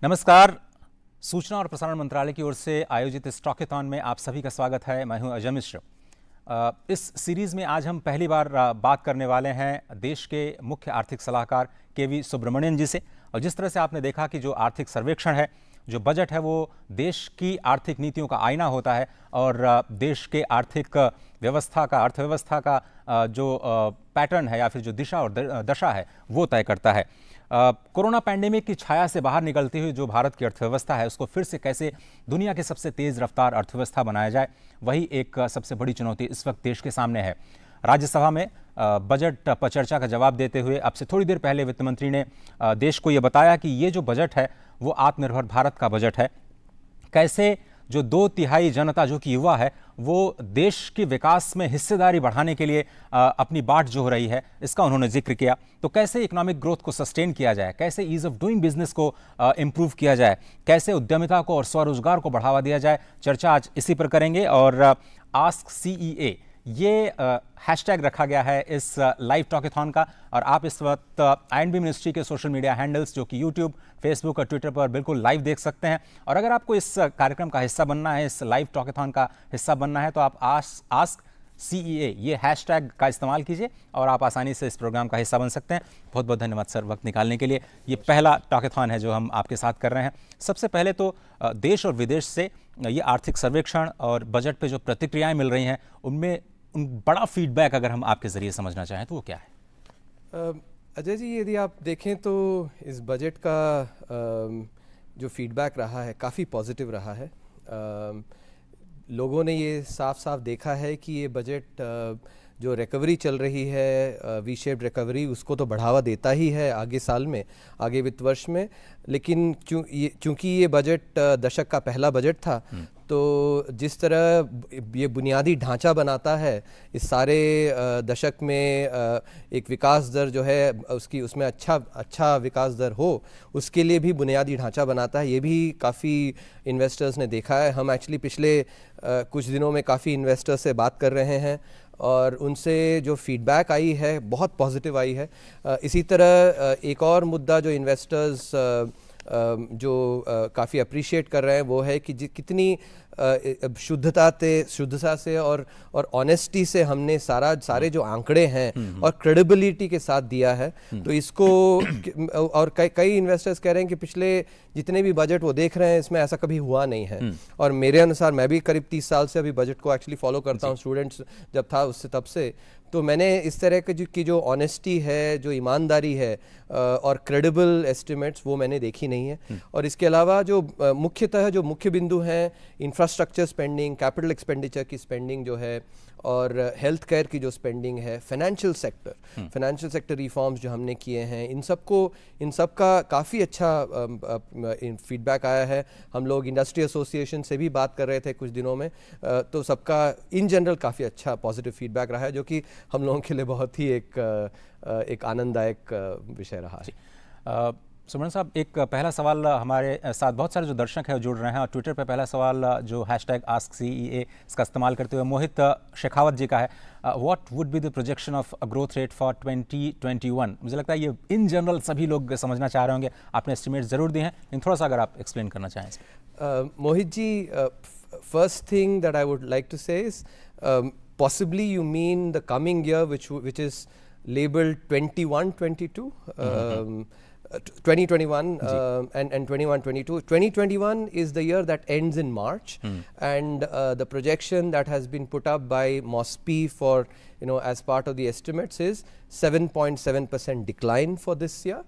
नमस्कार। सूचना और प्रसारण मंत्रालय की ओर से आयोजित इस टॉकेथॉन में आप सभी का स्वागत है। मैं हूं अजय मिश्र। इस सीरीज में आज हम पहली बार बात करने वाले हैं देश के मुख्य आर्थिक सलाहकार केवी सुब्रमण्यन जी से। और जिस तरह से आपने देखा कि जो आर्थिक सर्वेक्षण है, जो बजट है, वो देश की आर्थिक नीतियों का आईना होता है और देश के आर्थिक व्यवस्था का, अर्थव्यवस्था का जो पैटर्न है या फिर जो दिशा और दशा है वो तय करता है। कोरोना पैंडेमिक की छाया से बाहर निकलती हुई जो भारत की अर्थव्यवस्था है, उसको फिर से कैसे दुनिया की सबसे तेज रफ्तार अर्थव्यवस्था बनाया जाए, वही एक सबसे बड़ी चुनौती इस वक्त देश के सामने है। राज्यसभा में बजट पर चर्चा का जवाब देते हुए अब से थोड़ी देर पहले वित्त मंत्री ने देश को ये बताया कि ये जो बजट है वो आत्मनिर्भर भारत का बजट है। कैसे जो 2/3 जनता जो कि युवा है वो देश के विकास में हिस्सेदारी बढ़ाने के लिए अपनी बाट जोह रही है, इसका उन्होंने जिक्र किया। तो कैसे इकोनॉमिक ग्रोथ को सस्टेन किया जाए, कैसे ईज ऑफ डूइंग बिजनेस को इम्प्रूव किया जाए, कैसे उद्यमिता को और स्वरोजगार को बढ़ावा दिया जाए, चर्चा आज इसी पर करेंगे। और आस्क सीईए ये हैशटैग रखा गया है इस लाइव टॉकेथॉन का। और आप इस वक्त आईएनबी मिनिस्ट्री के सोशल मीडिया हैंडल्स जो कि यूट्यूब, फेसबुक और ट्विटर पर बिल्कुल लाइव देख सकते हैं। और अगर आपको इस कार्यक्रम का हिस्सा बनना है, इस लाइव टॉकेथॉन का हिस्सा बनना है, तो आप आस्क सीईए ये हैशटैग का इस्तेमाल कीजिए और आप आसानी से इस प्रोग्राम का हिस्सा बन सकते हैं। बहुत बहुत धन्यवाद सर वक्त निकालने के लिए। ये पहला टॉकेथॉन है जो हम आपके साथ कर रहे हैं। सबसे पहले तो देश और विदेश से ये आर्थिक सर्वेक्षण और बजट पे जो प्रतिक्रियाएं मिल रही हैं, उनमें बड़ा फीडबैक अगर हम आपके जरिए समझना चाहें तो वो क्या है? अजय जी, यदि आप देखें तो इस बजट का जो फीडबैक रहा है काफ़ी पॉजिटिव रहा है। लोगों ने ये साफ साफ देखा है कि ये बजट जो रिकवरी चल रही है, वी शेप्ड रिकवरी, उसको तो बढ़ावा देता ही है आगे साल में, आगे वित्त वर्ष में। लेकिन चूँकि ये बजट दशक का पहला बजट था, तो जिस तरह ये बुनियादी ढांचा बनाता है इस सारे दशक में एक विकास दर जो है उसमें अच्छा विकास दर हो, उसके लिए भी बुनियादी ढांचा बनाता है। ये भी काफ़ी इन्वेस्टर्स ने देखा है। हम एक्चुअली पिछले कुछ दिनों में काफ़ी इन्वेस्टर्स से बात कर रहे हैं और उनसे जो फीडबैक आई है बहुत पॉजिटिव आई है। इसी तरह एक और मुद्दा जो इन्वेस्टर्स जो काफ़ी अप्रिशिएट कर रहे हैं वो है कि कितनी शुद्धता से और ऑनेस्टी से हमने सारे जो आंकड़े हैं और क्रेडिबिलिटी के साथ दिया है। तो इसको और कई इन्वेस्टर्स कह रहे हैं कि पिछले जितने भी बजट वो देख रहे हैं इसमें ऐसा कभी हुआ नहीं है। और मेरे अनुसार, मैं भी करीब 30 साल से अभी बजट को एक्चुअली फॉलो करता हूँ, स्टूडेंट्स जब था उससे तब से। तो मैंने इस तरह की जो ऑनेस्टी है, जो ईमानदारी है और क्रेडिबल एस्टिमेट्स, वो मैंने देखी नहीं है। और इसके अलावा जो मुख्यतः जो मुख्य बिंदु हैं, इंफ्रास्ट्रक्चर स्पेंडिंग, कैपिटल एक्सपेंडिचर की स्पेंडिंग जो है, और हेल्थ केयर की जो स्पेंडिंग है, फाइनेंशियल सेक्टर रिफॉर्म्स जो हमने किए हैं, इन सब का काफ़ी अच्छा फीडबैक आया है। हम लोग इंडस्ट्री एसोसिएशन से भी बात कर रहे थे कुछ दिनों में, तो सबका इन जनरल काफ़ी अच्छा पॉजिटिव फीडबैक रहा है, जो कि हम लोगों के लिए बहुत ही एक आनंददायक विषय रहा है। सुमन साहब, एक पहला सवाल हमारे साथ बहुत सारे जो दर्शक हैं जुड़ रहे हैं और ट्विटर पे पहला सवाल जो हैशटैग आस्क सीईए इसका इस्तेमाल करते हुए मोहित शेखावत जी का है। What would be the projection of growth rate for 2021? मुझे लगता है ये इन जनरल सभी लोग समझना चाह रहे होंगे। आपने एस्टिमेट ज़रूर दिए हैं, लेकिन थोड़ा सा अगर आप एक्सप्लेन करना चाहें। Mohit ji, first thing that I would like to say is possibly you mean the coming year which is labeled 21-22, 2021 and 21-22. 2021 is the year that ends in March, and the projection that has been put up by MOSPI for, as part of the estimates is 7.7% decline for this year.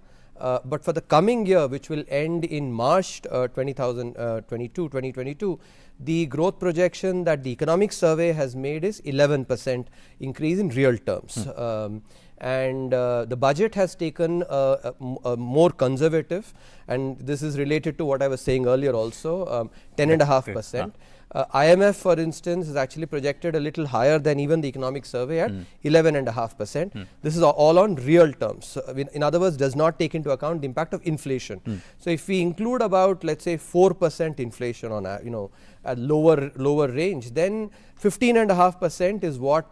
But for the coming year, which will end in March 2022, the growth projection that the economic survey has made is 11% increase in real terms. And the budget has taken a more conservative, and this is related to what I was saying earlier also, 10.5%. IMF, for instance, has actually projected a little higher than even the economic survey at 11.5%. This is all on real terms. So, in other words, does not take into account the impact of inflation. So if we include about, let's say, 4% inflation on a lower range, then 15.5% is what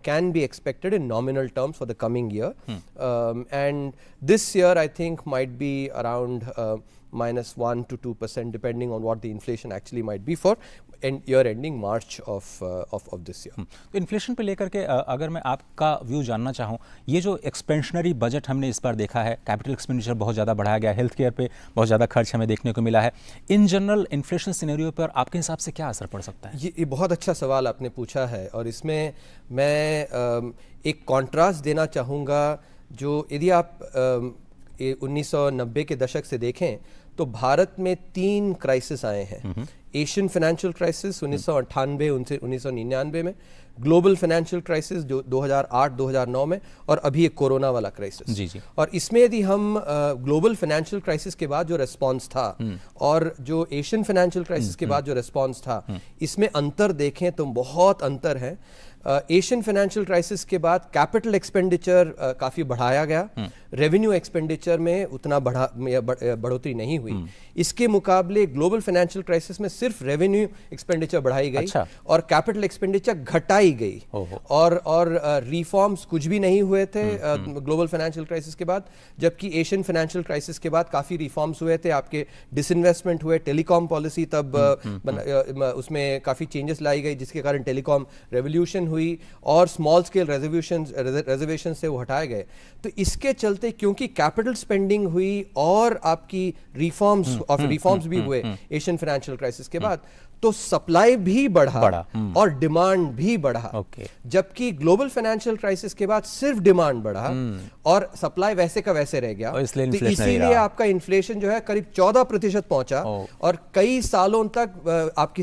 can be expected in nominal terms for the coming year. And this year, I think, might be around -1 to 2%, depending on what the inflation actually might be for year ending March of this year. तो inflation पे लेकर के अगर मैं आपका view जानना चाहूँ, ये जो एक्सपेंशनरी बजट हमने इस बार देखा है, कैपिटल एक्सपेंडिचर बहुत ज़्यादा बढ़ाया गया, हेल्थ केयर पे बहुत ज़्यादा खर्च हमें देखने को मिला है, इन जनरल इन्फ्लेशन सिनेरियो पर आपके हिसाब से क्या असर पड़ सकता है? ये बहुत अच्छा सवाल आपने पूछा है, और इसमें मैं एक कॉन्ट्रास्ट देना चाहूँगा। जो यदि आप 1990 के दशक से देखें तो भारत में 3 क्राइसिस आए हैं। एशियन फाइनेंशियल क्राइसिस 1998 उनसे 1999 में, ग्लोबल फाइनेंशियल क्राइसिस जो 2008-2009 में, और अभी एक कोरोना वाला क्राइसिस। जी जी। और इसमें यदि हम ग्लोबल फाइनेंशियल क्राइसिस के बाद जो रिस्पांस था और जो एशियन फाइनेंशियल क्राइसिस के बाद जो रिस्पांस था, इसमें अंतर देखें तो बहुत अंतर है। एशियन फाइनेंशियल क्राइसिस के बाद कैपिटल एक्सपेंडिचर काफ़ी बढ़ाया गया, रेवेन्यू एक्सपेंडिचर में उतना बढ़ोतरी नहीं हुई। इसके मुकाबले ग्लोबल फाइनेंशियल क्राइसिस में सिर्फ रेवेन्यू एक्सपेंडिचर बढ़ाई गई। अच्छा। और कैपिटल एक्सपेंडिचर घटाई गई। और रिफॉर्म्स कुछ भी नहीं हुए थे ग्लोबल फाइनेंशियल क्राइसिस के बाद, जबकि एशियन फाइनेंशियल क्राइसिस के बाद काफ़ी रिफॉर्म्स हुए थे। आपके डिसइन्वेस्टमेंट हुए, टेलीकॉम पॉलिसी तब उसमें काफ़ी चेंजेस लाई गई, जिसके कारण टेलीकॉम रेवोल्यूशन हुई और स्मॉल स्केल रिजर्वेशन से वो हटाए गए। तो इसके चलते क्योंकि कैपिटल स्पेंडिंग हुई और आपकी रिफॉर्म्स भी हुए एशियन फाइनेंशियल क्राइसिस के बाद, तो सप्लाई भी बढ़ा और डिमांड भी बढ़ा। जबकि ग्लोबल फाइनेंशियल क्राइसिस के बाद सिर्फ डिमांड बढ़ा और सप्लाई वैसे का वैसे रह गया। तो इसीलिए आपका इन्फ्लेशन जो है करीब 14% पहुंचा और कई सालों तक आपकी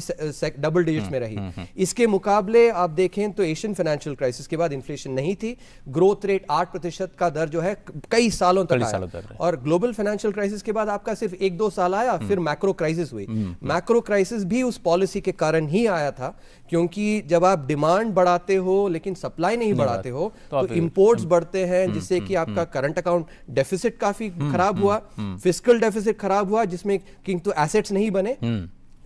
डबल डिजिट्स में रही। इसके मुकाबले आप देखें तो एशियन फाइनेंशियल क्राइसिस के बाद इन्फ्लेशन नहीं थी, ग्रोथ रेट 8% का दर जो है कई सालों तक आया। और ग्लोबल फाइनेंशियल क्राइसिस के बाद आपका सिर्फ 1-2 साल आया, फिर मैक्रो क्राइसिस हुई। मैक्रो क्राइसिस भी उस पॉलिसी के कारण ही आया था, क्योंकि जब आप डिमांड बढ़ाते हो लेकिन सप्लाई नहीं बढ़ाते हो तो इंपोर्ट्स बढ़ते हैं, जिससे कि आपका करंट अकाउंट डेफिसिट काफी खराब हुआ, फिस्कल डेफिसिट खराब हुआ, जिसमें किंतु एसेट्स नहीं बने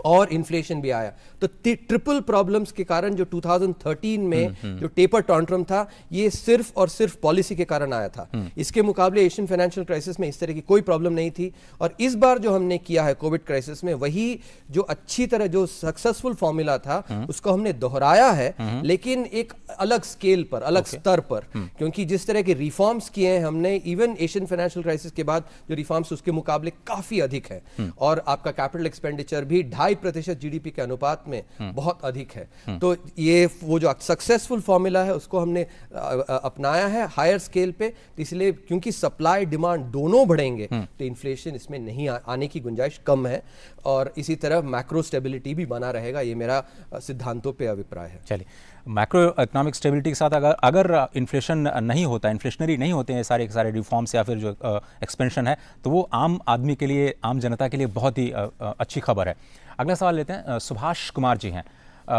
और इन्फ्लेशन भी आया। तो ट्रिपल प्रॉब्लम्स के कारण जो 2013 में जो टेपर टॉन्ट्रम था, ये सिर्फ और सिर्फ पॉलिसी के कारण आया था। इसके मुकाबले एशियन फाइनेंशियल क्राइसिस में इस तरह की कोई प्रॉब्लम नहीं थी। और इस बार जो हमने किया है कोविड क्राइसिस में, वही जो अच्छी तरह जो सक्सेसफुल फॉर्मूला था उसको हमने दोहराया है, लेकिन एक अलग स्केल पर, अलग स्तर पर। क्योंकि जिस तरह के रिफॉर्म्स किए हैं हमने, इवन एशियन फाइनेंशियल क्राइसिस के बाद जो रिफॉर्म्स उसके मुकाबले काफी अधिक है। और आपका कैपिटल एक्सपेंडिचर भी 2.5% जीडीपी के अनुपात में बहुत अधिक है। तो ये वो जो सक्सेसफुल फॉर्मूला है उसको हमने अपनाया है हायर स्केल पे। इसलिए क्योंकि सप्लाई डिमांड दोनों बढ़ेंगे तो इन्फ्लेशन इसमें नहीं आने की गुंजाइश कम है, और इसी तरह मैक्रो स्टेबिलिटी भी बना रहेगा। ये मेरा सिद्धांतों पे अभिप्राय है। चलिए, मैक्रो इकोनॉमिक स्टेबिलिटी के साथ अगर इन्फ्लेशन नहीं होता, इन्फ्लेशनरी नहीं होते हैं सारे के सारे रिफॉर्म्स या फिर जो एक्सपेंशन है, तो वो आम आदमी के लिए, आम जनता के लिए बहुत ही अच्छी खबर है। अगला सवाल लेते हैं, सुभाष कुमार जी हैं।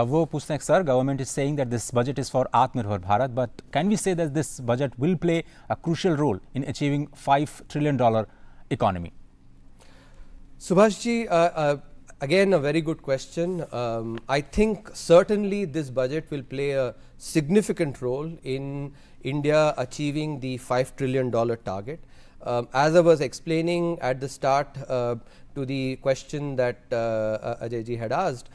वो पूछते हैं, sir, government is saying that this budget is for Atmanirbhar Bharat, but can we say that this budget will play a crucial role in achieving $5 trillion economy? Subhash ji, again a very good question. I think certainly this budget will play a significant role in India achieving the $5 trillion target. As I was explaining at the start to the question that Ajay ji had asked,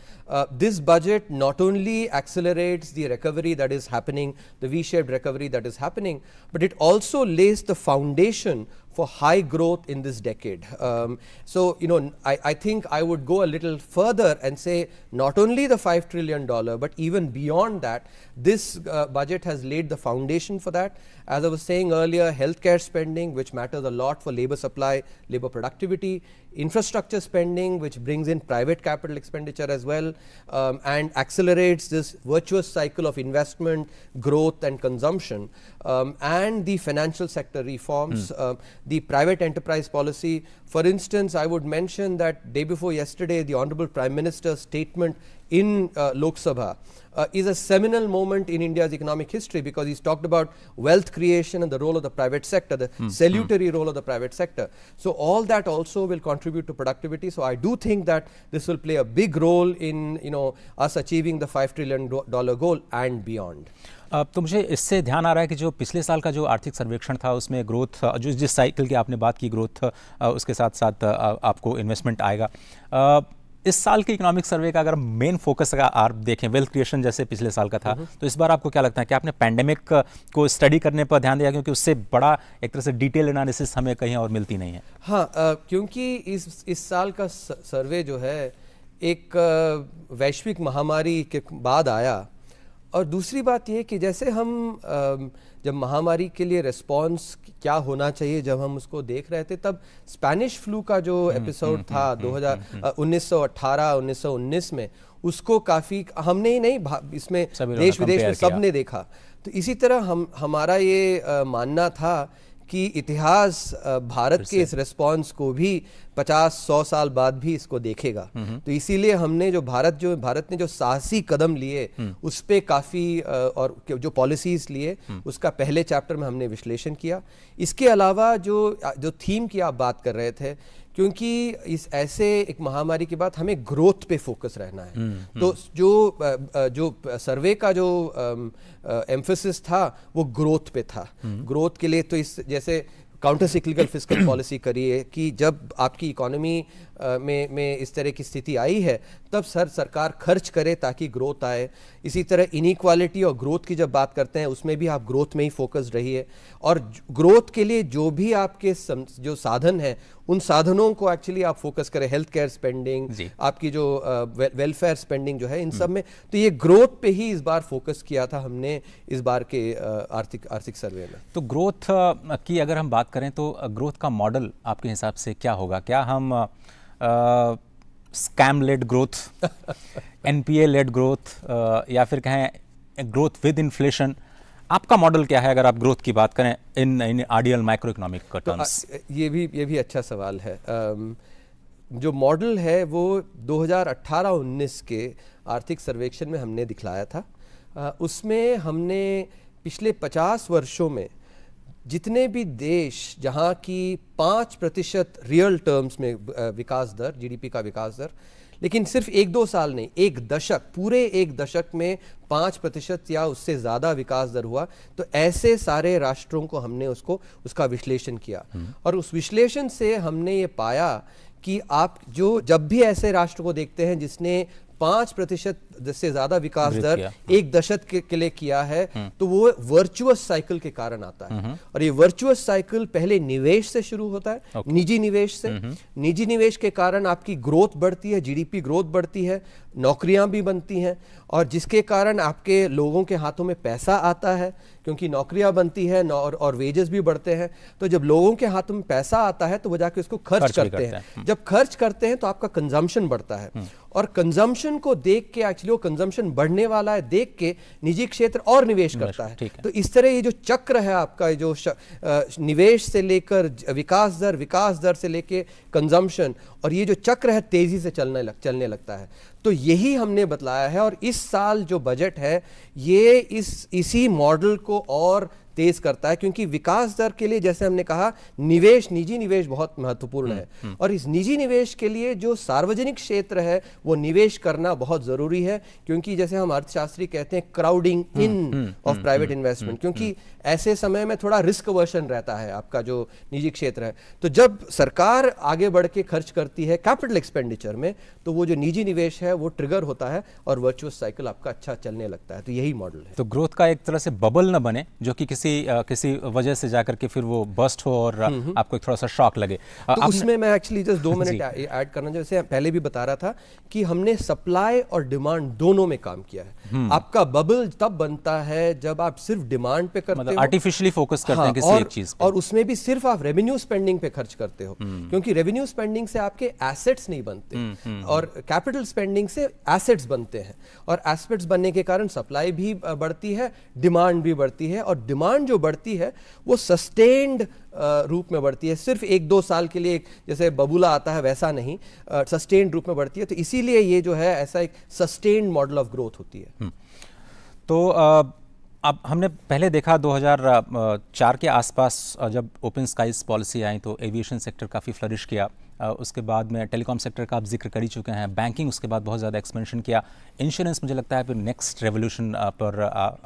this budget not only accelerates the recovery that is happening, the V-shaped recovery that is happening, but it also lays the foundation for high growth in this decade. So, I think I would go a little further and say not only the $5 trillion, but even beyond that, this budget has laid the foundation for that. As I was saying earlier, healthcare spending, which matters a lot for labor supply, labor productivity, infrastructure spending, which brings in private capital expenditure as well, and accelerates this virtuous cycle of investment, growth and consumption, and the financial sector reforms, the private enterprise policy. For instance, I would mention that day before yesterday, the Honorable Prime Minister's statement in Lok Sabha is a seminal moment in India's economic history, because he's talked about wealth creation and the role of the private sector, the salutary role of the private sector. So all that also will contribute to productivity. So I do think that this will play a big role in us achieving the $5 trillion goal and beyond. तो मुझे इससे ध्यान आ रहा है कि जो पिछले साल का जो आर्थिक सर्वेक्षण था उसमें ग्रोथ, जो जिस साइकिल की आपने बात की ग्रोथ, उसके साथ साथ आपको इन्वेस्टमेंट आएगा। इस साल के इकोनॉमिक सर्वे का अगर मेन फोकस अगर आप देखें, वेल्थ क्रिएशन जैसे पिछले साल का था, तो इस बार आपको क्या लगता है कि आपने पैंडेमिक को स्टडी करने पर ध्यान दिया, क्योंकि उससे बड़ा एक तरह से डिटेल एनालिसिस हमें कहीं और मिलती नहीं है? हाँ, क्योंकि इस साल का सर्वे जो है एक वैश्विक महामारी के बाद आया, और दूसरी बात ये कि जैसे हम जब महामारी के लिए रिस्पॉन्स क्या होना चाहिए जब हम उसको देख रहे थे, तब स्पेनिश फ्लू का जो एपिसोड था 1918-1919 में, उसको काफ़ी हमने ही नहीं, इसमें देश विदेश में सब ने देखा। तो इसी तरह हमारा ये मानना था कि इतिहास भारत के इस रिस्पॉन्स को भी 50-100 साल बाद भी इसको देखेगा। तो इसीलिए हमने भारत ने जो साहसी कदम लिए उस पे काफ़ी और जो पॉलिसीज़ लिए उसका पहले चैप्टर में हमने विश्लेषण किया। इसके अलावा जो थीम की आप बात कर रहे थे, क्योंकि इस ऐसे एक महामारी के बाद हमें ग्रोथ पे फोकस रहना है, तो जो सर्वे का जो एम्फेसिस था वो ग्रोथ पे था। ग्रोथ के लिए तो इस जैसे काउंटर सिक्लिकल फिस्कल पॉलिसी करिए कि जब आपकी इकोनॉमी में इस तरह की स्थिति आई है तब सरकार खर्च करे ताकि ग्रोथ आए। इसी तरह इनइक्वालिटी और ग्रोथ की जब बात करते हैं उसमें भी आप ग्रोथ में ही फोकस रहिए, और ग्रोथ के लिए जो भी आपके जो साधन हैं उन साधनों को एक्चुअली आप फोकस करें। हेल्थ केयर स्पेंडिंग, आपकी जो वेलफेयर स्पेंडिंग जो है, इन सब में तो ये ग्रोथ पे ही इस बार फोकस किया था हमने इस बार के आर्थिक सर्वे में। तो ग्रोथ की अगर हम बात करें तो ग्रोथ का मॉडल आपके हिसाब से क्या होगा? क्या हम scam led growth, NPA led growth, या फिर कहें ग्रोथ विद इन्फ्लेशन? आपका मॉडल क्या है अगर आप ग्रोथ की बात करें in ideal micro economic terms? ये भी अच्छा सवाल है। जो मॉडल है वो 2018-19 के आर्थिक सर्वेक्षण में हमने दिखलाया था। उसमें हमने पिछले 50 वर्षों में जितने भी देश जहाँ की 5% रियल टर्म्स में विकास दर, जीडीपी का विकास दर, लेकिन सिर्फ 1-2 साल नहीं, एक दशक, पूरे एक दशक में 5% या उससे ज़्यादा विकास दर हुआ, तो ऐसे सारे राष्ट्रों को हमने उसका विश्लेषण किया। और उस विश्लेषण से हमने ये पाया कि आप जब भी ऐसे राष्ट्र को देखते हैं जिसने 5% से ज्यादा विकास दर एक दशक के लिए किया है, तो वो वर्चुअस साइकिल के कारण आता है। और ये वर्चुअस साइकिल पहले निवेश से शुरू होता है, निजी निवेश से। निजी निवेश के कारण आपकी ग्रोथ बढ़ती है, जीडीपी ग्रोथ बढ़ती है, नौकरियां भी बनती हैं, और जिसके कारण आपके लोगों के हाथों में पैसा आता है, क्योंकि नौकरियां बनती है और वेजेस भी बढ़ते हैं। तो जब लोगों के हाथों में पैसा आता है तो वो जाके उसको खर्च करते हैं। जब खर्च करते हैं तो आपका कंजम्पशन बढ़ता है, और कंजम्पशन को देख के एक्चुअली वो कंजम्पशन बढ़ने वाला है देख के निजी क्षेत्र और निवेश करता है। तो इस तरह ये जो चक्र है आपका, जो निवेश से लेकर विकास दर से लेकर कंजम्पशन, और ये जो चक्र है तेजी से चलने लगता है। तो यही हमने बतलाया है, और इस साल जो बजट है ये इसी मॉडल को और तेज करता है, क्योंकि विकास दर के लिए जैसे हमने कहा निजी निवेश बहुत महत्वपूर्ण है, और इस निजी निवेश के लिए जो सार्वजनिक क्षेत्र है वो निवेश करना बहुत जरूरी है, क्योंकि जैसे हम अर्थशास्त्री कहते हैं crowding in of private investment, क्योंकि ऐसे समय में थोड़ा रिस्क वर्शन रहता है आपका जो निजी क्षेत्र है। तो जब सरकार आगे बढ़ के खर्च करती है कैपिटल एक्सपेंडिचर में, तो वो जो निजी निवेश है वो ट्रिगर होता है और वर्चुअस साइकिल आपका अच्छा चलने लगता है। तो यही मॉडल है। तो ग्रोथ का एक तरह से बबल न बने जो कि किसी वजह से जाकर के फिर वो बस्ट हो और आपको एक थोड़ा सा शॉक लगे। तो उसमें मैं एक्चुअली जस्ट 2 मिनट ऐड करना, जैसे पहले भी बता रहा था कि हमने सप्लाई और डिमांड दोनों में काम किया है। आपका बबल तब बनता है जब आप सिर्फ डिमांड पे करते हो, आर्टिफिशियली फोकस करते हैं किसी एक चीज पे, और उसमें भी सिर्फ आप रेवेन्यू स्पेंडिंग पे खर्च करते हो, क्योंकि रेवेन्यू स्पेंडिंग से आपके एसेट्स नहीं बनते, और कैपिटल स्पेंडिंग से एसेट्स बनते हैं, और एसेट्स बनने के कारण सप्लाई भी बढ़ती है, डिमांड भी बढ़ती है, और डिमांड जो बढ़ती है वो सस्टेन्ड रूप में बढ़ती है, सिर्फ 1-2 साल के लिए जैसे बबूला आता है वैसा नहीं, सस्टेन्ड रूप में बढ़ती है। तो इसीलिए ये जो है ऐसा एक सस्टेन्ड मॉडल ऑफ ग्रोथ होती है। तो अब हमने पहले देखा 2004 के आसपास जब ओपन स्काईज पॉलिसी आई तो एविएशन सेक्टर काफ़ी फ्लरिश किया। उसके बाद में टेलीकॉम सेक्टर का आप जिक्र कर ही चुके हैं, बैंकिंग उसके बाद बहुत ज़्यादा एक्सपेंशन किया, इंश्योरेंस मुझे लगता है फिर नेक्स्ट रेवोल्यूशन पर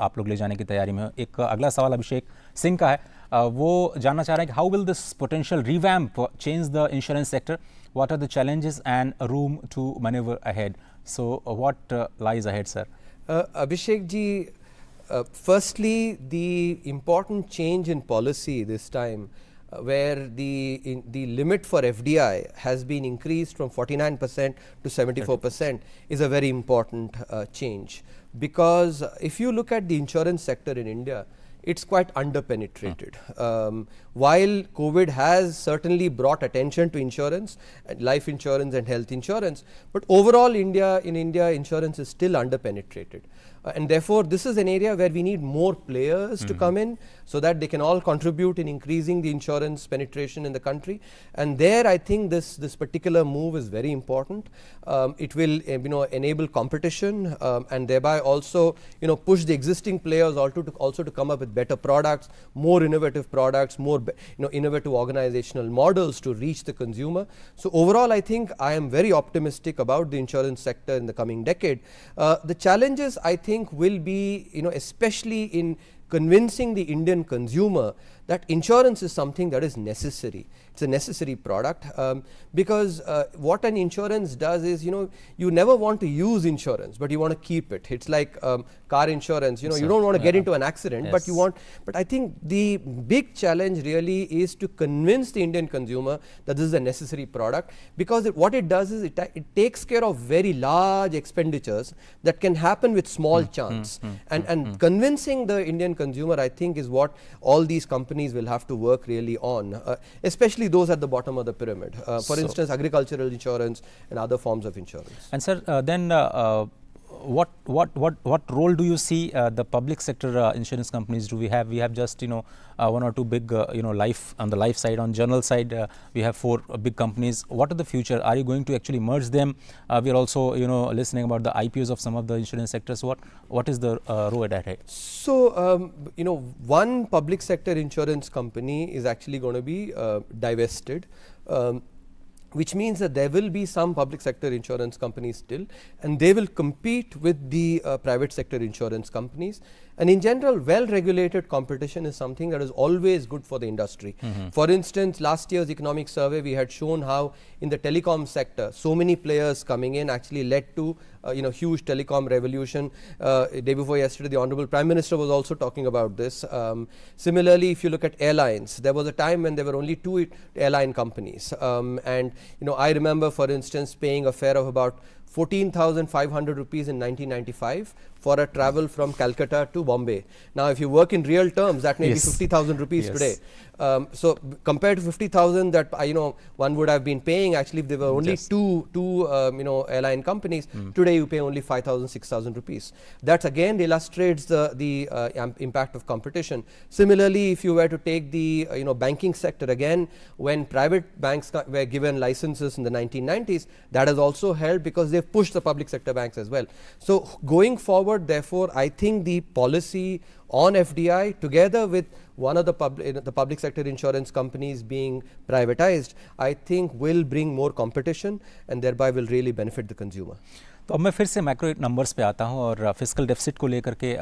आप लोग ले जाने की तैयारी में हो। एक अगला सवाल अभिषेक सिंह का है, वो जानना चाह रहे हैं कि how will this potential revamp change the insurance sector, what are the challenges and room to manoeuvre ahead, so what lies ahead sir? Abhishek ji, firstly, the important change in policy this time, where the limit for FDI has been increased from 49% to 74%, is a very important change. Because if you look at the insurance sector in India, it's quite underpenetrated. While COVID has certainly brought attention to insurance, life insurance and health insurance, but overall in India, insurance is still underpenetrated. And therefore, this is an area where we need more players to come in so that they can all contribute in increasing the insurance penetration in the country. And there, I think this particular move is very important. It will enable competition and thereby also push the existing players also to come up with better products, more innovative products, more innovative organizational models to reach the consumer. So overall, I think I am very optimistic about the insurance sector in the coming decade. The challenges, I think, will be especially in convincing the Indian consumer that insurance is something that is necessary. It's a necessary product because what an insurance does is, you never want to use insurance, but you want to keep it. It's like car insurance, you don't want to get into an accident, but but I think the big challenge really is to convince the Indian consumer that this is a necessary product, because what it does is it takes care of very large expenditures that can happen with small chance. And convincing the Indian consumer, I think, is what all these companies will have to work really on, especially those at the bottom of the pyramid. For instance, agricultural insurance and other forms of insurance. And sir, then what role do you see the public sector insurance companies do? We have just one or two big life on the life side. On general side, we have 4 big companies. What are the future? Are you going to actually merge them? We are also listening about the IPOs of some of the insurance sectors. What is the road ahead? So one public sector insurance company is actually going to be divested. Which means that there will be some public sector insurance companies still, and they will compete with the private sector insurance companies. And in general, well-regulated competition is something that is always good for the industry. For instance, last year's economic survey, we had shown how in the telecom sector, so many players coming in actually led to huge telecom revolution. Day before yesterday, the Honorable Prime Minister was also talking about this. Similarly, if you look at airlines, there was a time when there were only 2 airline companies. And I remember, for instance, paying a fare of about 14,500 rupees in 1995 for a travel from Calcutta to Bombay. Now, if you work in real terms, that may be 50,000 rupees today. So compared to 50,000 that one would have been paying, actually, if there were only two airline companies, today you pay only 5,000, 6,000 rupees. That again illustrates the impact of competition. Similarly, if you were to take the banking sector again, when private banks were given licenses in the 1990s, that has also helped because they've pushed the public sector banks as well. So going forward, therefore, I think the policy on FDI, together with one of the public sector insurance companies being privatized, I think will bring more competition and thereby will really benefit the consumer. तो अब मैं फिर से macro numbers पे आता हूँ और fiscal deficit को लेकर के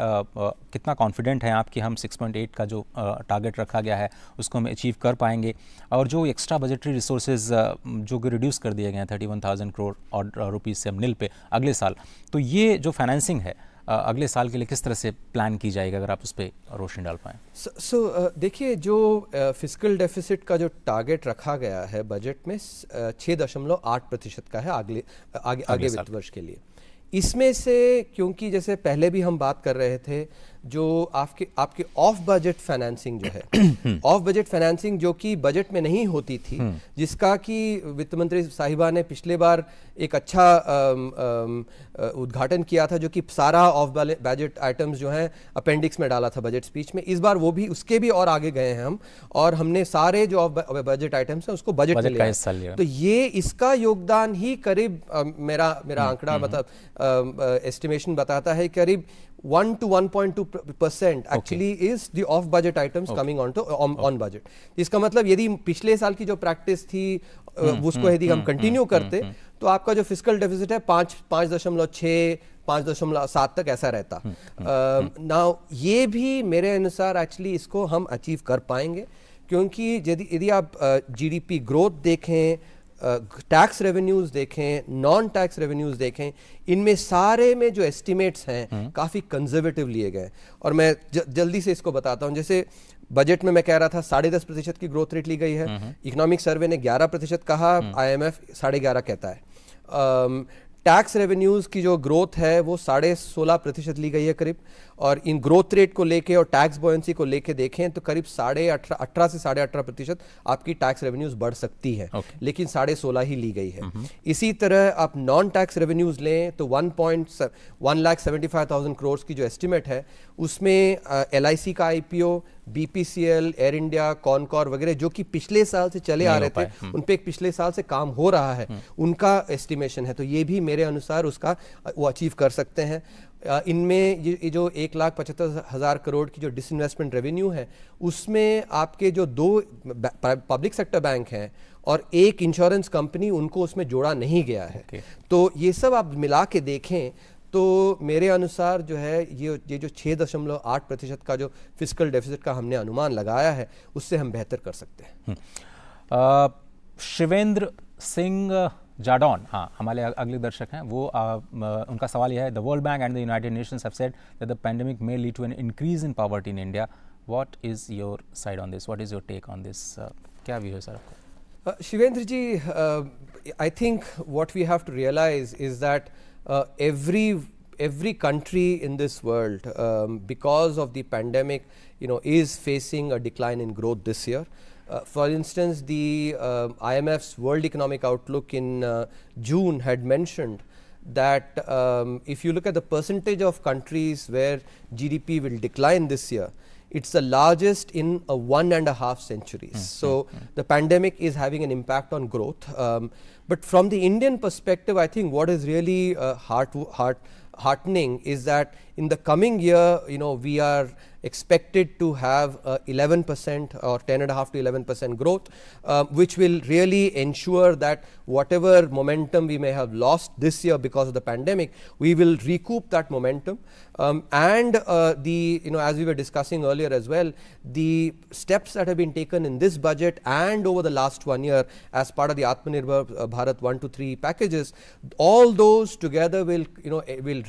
कितना कॉन्फिडेंट हैं आप कि हम 6.8 का जो टारगेट रखा गया है उसको हम अचीव कर पाएंगे, और जो एक्स्ट्रा बजटरी रिसोर्सेज जो कि रिड्यूस कर दिए गए हैं 31,000 करोड़ और रुपीज़ से हम नील पे अगले साल, तो ये जो फाइनेंसिंग है अगले साल के लिए किस तरह से प्लान की जाएगी, अगर आप उस पर रोशनी डाल पाएँ? देखिए, जो फिस्कल डेफिसिट का जो टारगेट रखा गया है बजट में 6.8% का है आगे वित्त वर्ष के लिए। इसमें से क्योंकि जैसे पहले भी हम बात कर रहे थे, जो आपके ऑफ बजट फाइनेंसिंग जो है ऑफ बजट फाइनेंसिंग जो कि बजट में नहीं होती थी, जिसका कि वित्त मंत्री साहिबा ने पिछले बार एक अच्छा उद्घाटन किया था, जो कि सारा ऑफ बजट आइटम्स जो हैं अपेंडिक्स में डाला था बजट स्पीच में। इस बार वो भी उसके भी और आगे गए हैं हम, और हमने सारे जो ऑफ बजट आइटम्स हैं उसको बजट में लिया। तो ये इसका योगदान ही करीब मेरा आंकड़ा मतलब एस्टिमेशन बताता है करीब 1 to 1.2% actually is the off budget items coming on budget. इसका मतलब यदि पिछले साल की जो प्रैक्टिस थी उसको यदि हम कंटिन्यू करते तो आपका जो फिस्कल डेफिसिट है 5.6 5.7 तक ऐसा रहता। नाउ ये भी मेरे अनुसार एक्चुअली इसको हम अचीव कर पाएंगे, क्योंकि यदि आप जीडीपी ग्रोथ देखें, टैक्स रेवेन्यूज देखें, नॉन टैक्स रेवेन्यूज देखें, इनमें सारे में जो एस्टिमेट्स हैं काफ़ी कंजर्वेटिव लिए गए। और मैं जल्दी से इसको बताता हूं। जैसे बजट में मैं कह रहा था 10.5% की ग्रोथ रेट ली गई है, इकोनॉमिक सर्वे ने 11% कहा, IMF 11.5 कहता है। टैक्स रेवेन्यूज की जो ग्रोथ है वो 16.5% ली गई है करीब, और इन ग्रोथ रेट को लेके और टैक्स बॉयंसी को लेके देखें तो करीब 18.5 से 18.5% आपकी टैक्स रेवेन्यूज बढ़ सकती है, लेकिन 16.5 ही ली गई है। इसी तरह आप नॉन टैक्स रेवेन्यूज लें तो 1,75,000 करोड़ की जो एस्टिमेट है उसमें LIC का IPO, BPCL, air India, Concor वगैरह जो कि पिछले साल से चले आ रहे थे, उन पे एक पिछले साल से काम हो रहा है, उनका एस्टिमेशन है, तो ये भी मेरे अनुसार उसका वो अचीव कर सकते हैं। इनमें ये जो 1,75,000 करोड़ की जो डिसइन्वेस्टमेंट रेवेन्यू है उसमें आपके जो 2 पब्लिक सेक्टर बैंक हैं और एक इंश्योरेंस कंपनी, उनको उसमें जोड़ा नहीं गया है। तो ये सब आप मिला के देखें तो मेरे अनुसार जो है ये जो 6.8% का जो फिस्कल डेफिसिट का हमने अनुमान लगाया है उससे हम बेहतर कर सकते हैं। शिवेंद्र सिंह जाडौन, हाँ, हमारे अगले दर्शक हैं, वो उनका सवाल यह है, the World Bank and the United Nations have said that the pandemic may lead to an increase in poverty in India. What is your side on this? What is your take on this? क्या view है sir आपका? Shivendra ji, I think what we have to realise is that every country in this world, because of the pandemic, is facing a decline in growth this year. For instance, the IMF's World Economic Outlook in June had mentioned that if you look at the percentage of countries where GDP will decline this year, it's the largest in 1.5 centuries. So the pandemic is having an impact on growth. But from the Indian perspective, I think what is really heartening is that in the coming year, we are expected to have 11% or 10.5 to 11% growth, which will really ensure that whatever momentum we may have lost this year because of the pandemic, we will recoup that momentum. And as we were discussing earlier as well, the steps that have been taken in this budget and over the last 1 year as part of the Atmanirbhar Bharat 1 to 3 packages, all those together will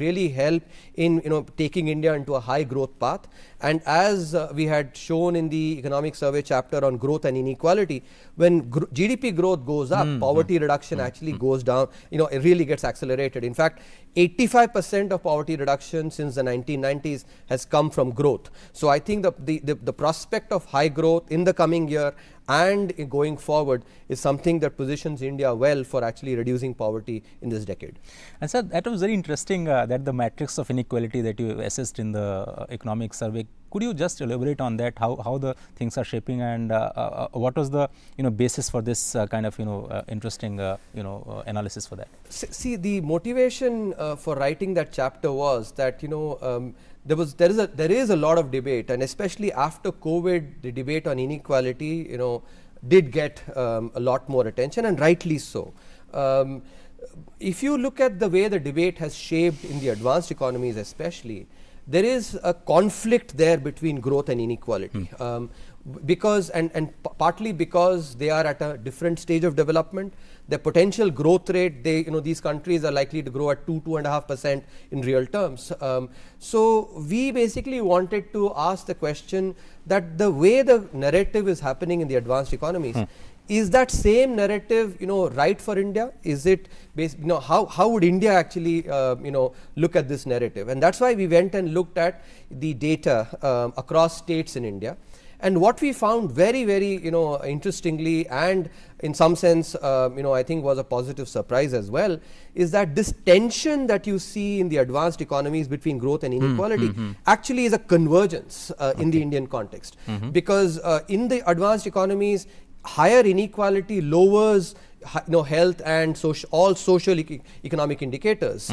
really help in taking India into a high growth path. And as we had shown in the economic survey chapter on growth and inequality, when GDP growth goes up, poverty reduction actually goes down, it really gets accelerated. In fact, 85% of poverty reduction since the 1990s has come from growth. So I think the prospect of high growth in the coming year and going forward is something that positions India well for actually reducing poverty in this decade. And sir, that was very interesting that the matrix of inequality that you assessed in the economic survey. Could you just elaborate on that, how the things are shaping, and what was the basis for this kind of interesting analysis for that? See, the motivation for writing that chapter was that there is a lot of debate, and especially after COVID, the debate on inequality did get a lot more attention, and rightly so. If you look at the way the debate has shaped in the advanced economies especially, there is a conflict there between growth and inequality, because and partly because they are at a different stage of development. The potential growth rate, these countries are likely to grow at 2.5% in real terms. So we basically wanted to ask the question that the way the narrative is happening in the advanced economies, is that same narrative right for India? Is it how would India actually look at this narrative? And that's why we went and looked at the data across states in India. And what we found very, very interestingly, and in some sense I think was a positive surprise as well, is that this tension that you see in the advanced economies between growth and inequality actually is a convergence in the Indian context, because in the advanced economies, higher inequality lowers health and all social economic indicators,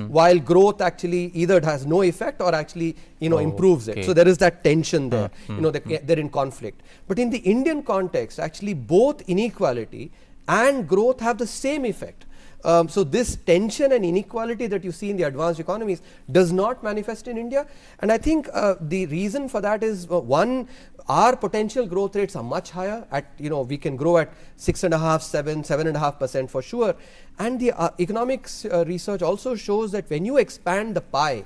while growth actually either has no effect or actually improves it. So there is that tension there. They're in conflict. But in the Indian context, actually both inequality and growth have the same effect. So this tension and inequality that you see in the advanced economies does not manifest in India, and I think the reason for that is one, our potential growth rates are much higher. We can grow at 6.5%, 7.5% for sure, and the economics research also shows that when you expand the pie,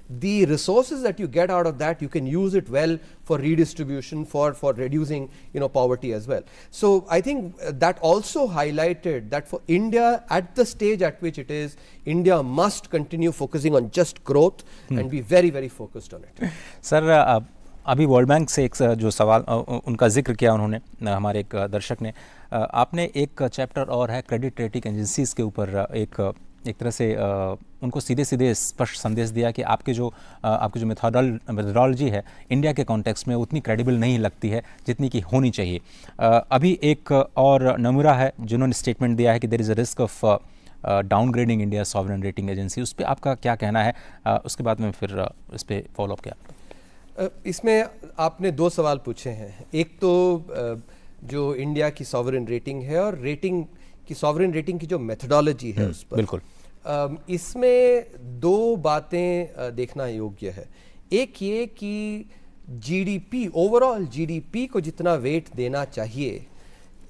the resources that you get out of that, you can use it well for redistribution, for reducing poverty as well. So I think that also highlighted that for India, at the stage at which it is, India must continue focusing on just growth and be very, very focused on it. Sir, अभी world bank से एक जो सवाल उनका जिक्र किया उन्होंने, हमारे एक दर्शक ने, आपने एक चैप्टर और है क्रेडिट रेटिंग एजेंसीज के ऊपर एक तरह से उनको सीधे सीधे स्पष्ट संदेश दिया कि आपकी जो मेथोडोलॉजी है इंडिया के कॉन्टेक्स्ट में उतनी क्रेडिबल नहीं लगती है जितनी कि होनी चाहिए। अभी एक और नमूरा है जिन्होंने स्टेटमेंट दिया है कि there is a risk of downgrading India sovereign rating agency. उस पर आपका क्या कहना है? उसके बाद में फिर इस पर फॉलोअप किया। इसमें आपने दो सवाल पूछे हैं, एक तो जो इंडिया की सॉवरेन रेटिंग है और सॉवरेन रेटिंग की जो मेथोडोलॉजी है उस पर। बिल्कुल। इसमें दो बातें देखना योग्य है। एक ये कि जीडीपी, ओवरऑल जीडीपी को जितना वेट देना चाहिए,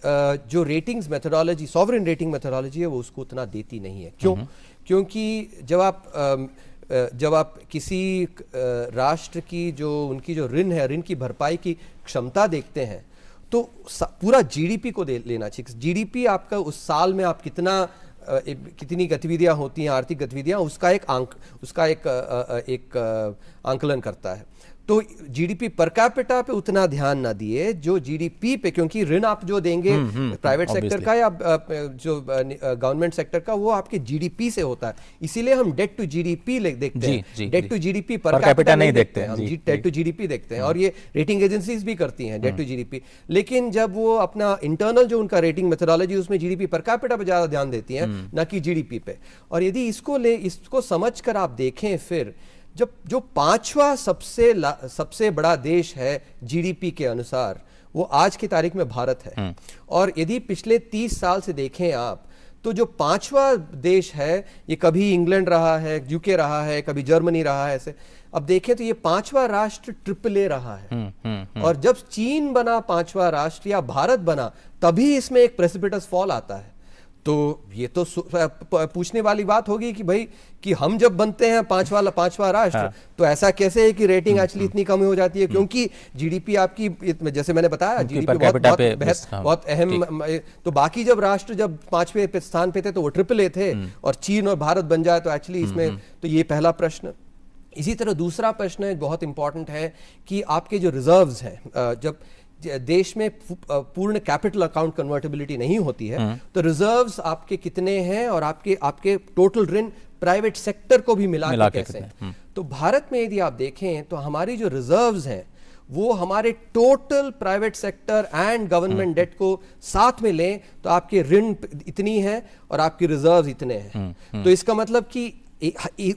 जो ratings methodology, sovereign rating methodology है, वो उसको उतना देती नहीं है। क्यों? क्योंकि जब आप किसी राष्ट्र की उनकी जो ऋण की भरपाई की क्षमता देखते हैं तो पूरा जीडीपी को लेना चाहिए। जीडीपी आपका उस साल में आप कितनी गतिविधियां होती हैं, आर्थिक गतिविधियां, उसका एक आंकलन करता है। तो जीडीपी पर कैपिटा पे उतना ध्यान ना दिए जो जीडीपी पे, क्योंकि ऋण आप जो देंगे प्राइवेट सेक्टर का या जो गवर्नमेंट सेक्टर का, वो आपके जीडीपी से होता है। इसीलिए हम डेट टू जीडीपी देखते हैं, debt to GDP per capita नहीं देखते हैं, हम डेट टू जीडीपी देखते हैं। और ये रेटिंग एजेंसीज भी करती हैं डेट टू जीडीपी, लेकिन जब वो अपना इंटरनल जो उनका रेटिंग मेथोडोलॉजी, उसमें जीडीपी पर कैपिटा पे ज्यादा ध्यान देती हैं, ना कि जीडीपी पे। और यदि इसको समझकर आप देखें, फिर जो पांचवा सबसे बड़ा देश है जीडीपी के अनुसार, वो आज की तारीख में भारत है। और यदि पिछले 30 साल से देखें आप, तो जो पांचवा देश है, ये कभी इंग्लैंड रहा है, यूके रहा है, कभी जर्मनी रहा है, ऐसे अब देखें तो ये पांचवा राष्ट्र AAA रहा है। और जब चीन बना पांचवा राष्ट्र या भारत बना, तभी इसमें एक प्रेसिपिटस फॉल आता है। तो ये तो पूछने वाली बात होगी कि भाई, कि हम जब बनते हैं पांचवा राष्ट्र, तो ऐसा कैसे है कि रेटिंग एक्चुअली इतनी कम हो जाती है? क्योंकि जीडीपी आपकी, जैसे मैंने बताया, जीडीपी बहुत अहम। तो बाकी जब राष्ट्र जब 5वें स्थान पे थे तो वो AAA थे, और चीन और भारत बन जाए तो एक्चुअली इसमें, तो ये पहला प्रश्न। इसी तरह दूसरा प्रश्न बहुत इंपॉर्टेंट है कि आपके जो रिजर्व्स हैं, जब देश में पूर्ण कैपिटल अकाउंट कन्वर्टेबिलिटी नहीं होती है, तो रिजर्व्स आपके कितने हैं और आपके टोटल ऋण प्राइवेट सेक्टर को भी मिला के कैसे हैं। तो भारत में यदि आप देखें तो हमारी जो रिजर्व्स हैं, वो हमारे total private sector and government debt को साथ में लें तो आपके ऋण इतनी है और आपकी रिजर्व्स इतने हैं। तो इसका मतलब कि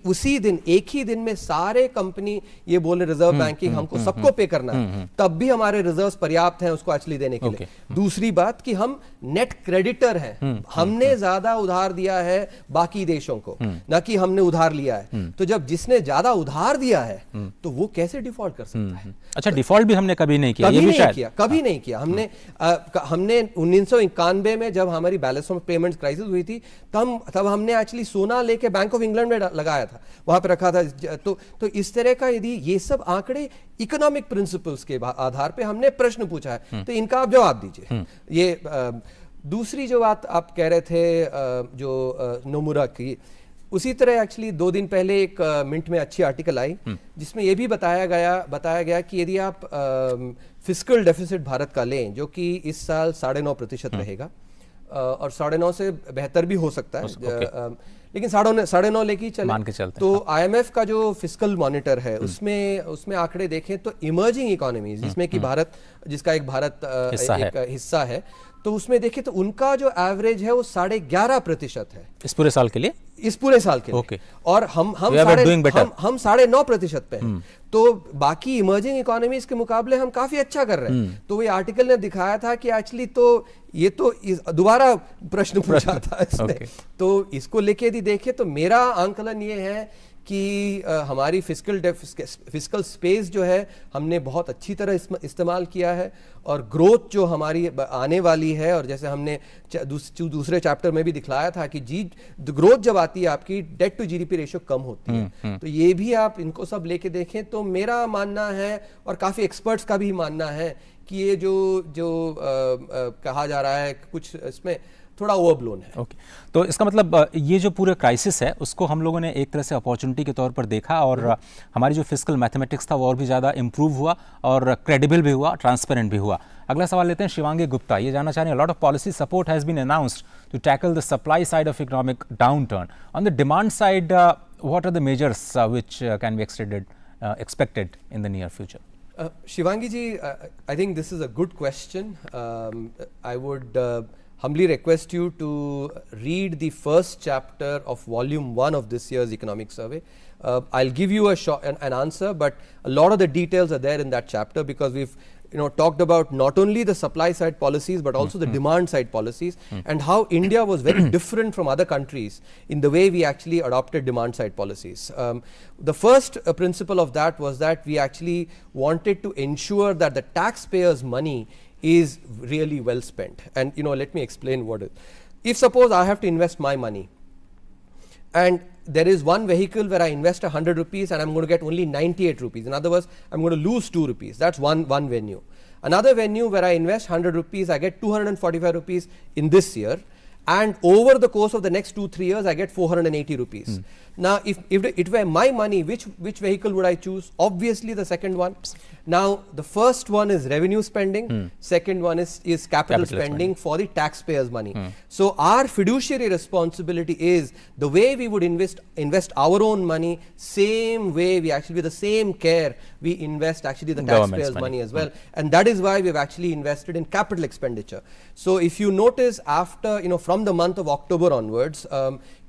उसी दिन, एक ही दिन में सारे कंपनी ये बोले रिजर्व बैंक की हमको सबको पे करना है, तब भी हमारे रिजर्व्स पर्याप्त हैं उसको एक्चुअली देने के लिए। दूसरी बात कि हम नेट क्रेडिटर हैं, हमने ज्यादा उधार दिया है बाकी देशों को, ना कि हमने उधार लिया है। तो जब जिसने ज्यादा उधार दिया है तो वो कैसे डिफॉल्ट कर सकता है? अच्छा, डिफॉल्ट भी हमने कभी नहीं किया, कभी नहीं किया। हमने 1991 में जब हमारी बैलेंस ऑफ पेमेंट्स क्राइसिस हुई थी, तब हमने एक्चुअली सोना लेके बैंक ऑफ इंग्लैंड में लगाया था, वहां पे रखा था। तो इस तरह का, यदि ये सब आंकड़े इकोनॉमिक प्रिंसिपल्स के आधार पे हमने प्रश्न पूछा है, तो इनका आप जवाब दीजिए। ये दूसरी जो बात आप कह रहे थे, जो नोमुरा की, उसी तरह एक्चुअली 2 दिन पहले एक मिंट में अच्छी आर्टिकल आई जिसमें यह भी बताया गया कि यदि आप फिस्कल डेफिसिट भारत का लें, जो कि इस साल 9.5% रहेगा, और 9.5 से बेहतर भी हो सकता है, लेकिन 9.5 लेके चले, मान के चलते। तो IMF का जो फिस्कल मॉनिटर है, उसमें आंकड़े देखें तो इमर्जिंग इकोनॉमीज, जिसमें कि भारत, जिसका एक हिस्सा है, तो उसमें देखिए तो उनका जो एवरेज है वो 11.5% है इस पूरे साल के लिए, इस पूरे साल के लिए। Okay. और हम 9.5% पे हैं। तो बाकी इमर्जिंग इकोनॉमीज के मुकाबले हम काफी अच्छा कर रहे हैं। तो वो आर्टिकल ने दिखाया था कि एक्चुअली तो ये तो दोबारा प्रश्न पूछा था इसमें। तो इसको लेके यदि देखें तो मेरा आंकलन ये है कि हमारी फिस्कल स्पेस जो है हमने बहुत अच्छी तरह इस्तेमाल किया है, और ग्रोथ जो हमारी आने वाली है, और जैसे हमने दूसरे चैप्टर में भी दिखलाया था कि ग्रोथ जब आती है आपकी डेट टू जीडीपी रेशियो कम होती है। तो ये भी आप इनको सब लेके देखें तो मेरा मानना है, और काफी एक्सपर्ट्स का भी मानना है, कि ये जो कहा जा रहा है कुछ इसमें थोड़ा ओवरब्लोन है। ओके, तो इसका मतलब ये जो पूरे क्राइसिस है उसको हम लोगों ने एक तरह से अपॉर्चुनिटी के तौर पर देखा, और हमारी जो फिस्कल मैथमेटिक्स था वो और भी ज़्यादा इंप्रूव हुआ और क्रेडिबल भी हुआ, ट्रांसपेरेंट भी हुआ। अगला सवाल लेते हैं शिवांगी गुप्ता, ये जानना चाह रहे हैं, lot of policy support has been announced to tackle the supply side of economic downturn. On the demand side, what are the measures which can be expected in the near future? Shivangi ji, I think this is a good question. I would humbly request you to read the first chapter of volume 1 of this year's economic survey. I'll give you an answer, but a lot of the details are there in that chapter, because we've talked about not only the supply side policies but also the demand side policies, and how India was very different from other countries in the way we actually adopted demand side policies. The first principle of that was that we actually wanted to ensure that the taxpayers' money is really well spent. And let me explain what it is. If suppose I have to invest my money, and there is one vehicle where I invest 100 rupees and I'm going to get only 98 rupees. In other words, I'm going to lose 2 rupees. That's one venue. Another venue where I invest 100 rupees, I get 245 rupees in this year, and over the course of the next 2-3 years I get 480 rupees. Now if it were my money, which vehicle would I choose? Obviously the second one. Now the first one is revenue spending, second one is capital spending for the taxpayers' money. So our fiduciary responsibility is the way we would invest our own money, same way we actually, with the same care, we invest actually the taxpayers' money as well. And that is why we've actually invested in capital expenditure. So if you notice, after from the month of October onwards,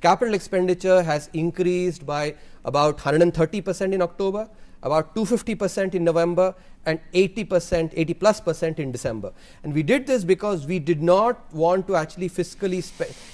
capital expenditure has increased by about 130% in October, about 250% in November, and 80% in December. And we did this because we did not want to actually fiscally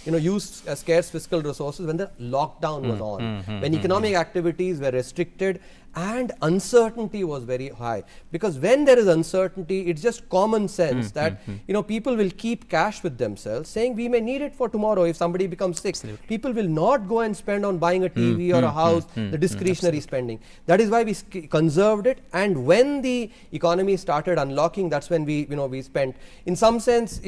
use scarce fiscal resources when the lockdown was on, when economic activities were restricted and uncertainty was very high. Because when there is uncertainty, it's just common sense that people will keep cash with themselves, saying we may need it for tomorrow if somebody becomes sick. Absolutely. People will not go and spend on buying a TV or a house, the discretionary spending. That is why we conserved it, and when the economy started unlocking, that's when we spent. In some sense,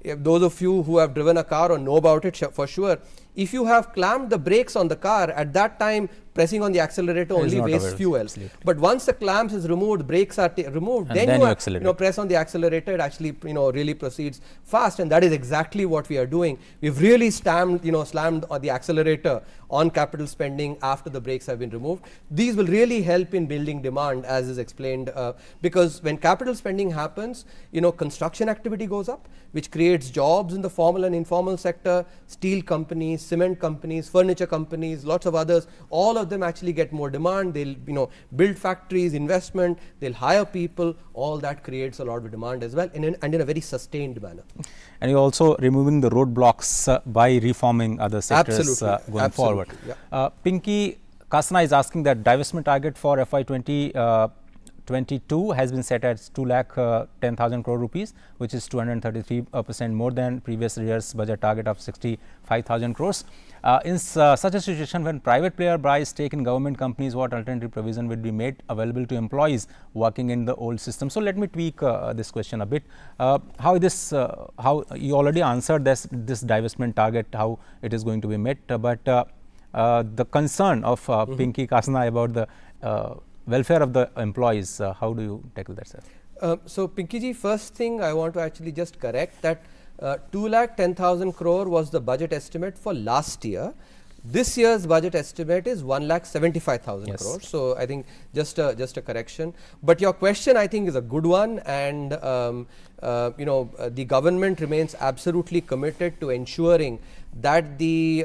those of you who have driven a car or know about it for sure, if you have clamped the brakes on the car, at that time pressing on the accelerator only wastes fuel. Absolutely. But once the clamps is removed, brakes are removed, then you press on the accelerator, it actually really proceeds fast. And that is exactly what we are doing. We've really slammed on the accelerator on capital spending after the brakes have been removed. These will really help in building demand, as is explained, because when capital spending happens, construction activity goes up, which creates jobs in the formal and informal sector. Steel companies, cement companies, furniture companies, lots of others, all of them actually get more demand. They'll build factories, investment, they'll hire people. All that creates a lot of demand as well, and in a very sustained manner. And you're also removing the roadblocks by reforming other sectors going forward. Yeah. Pinky Kasna is asking that divestment target for FY 2022 has been set at 2,10,000 crore rupees, which is 233% more than previous year's budget target of 65,000 crores. In such a situation, when private player buys stake in government companies, what alternative provision will be made available to employees working in the old system? So let me tweak this question a bit. How you already answered this divestment target, how it is going to be met, but the concern of Pinky Kasna about the welfare of the employees, how do you tackle that, sir? So Pinky ji, first thing I want to actually just correct that 2,10,000 crore was the budget estimate for last year. This year's budget estimate is 1,75,000 Yes. crores. So I think just a correction. But your question, I think, is a good one, and the government remains absolutely committed to ensuring that the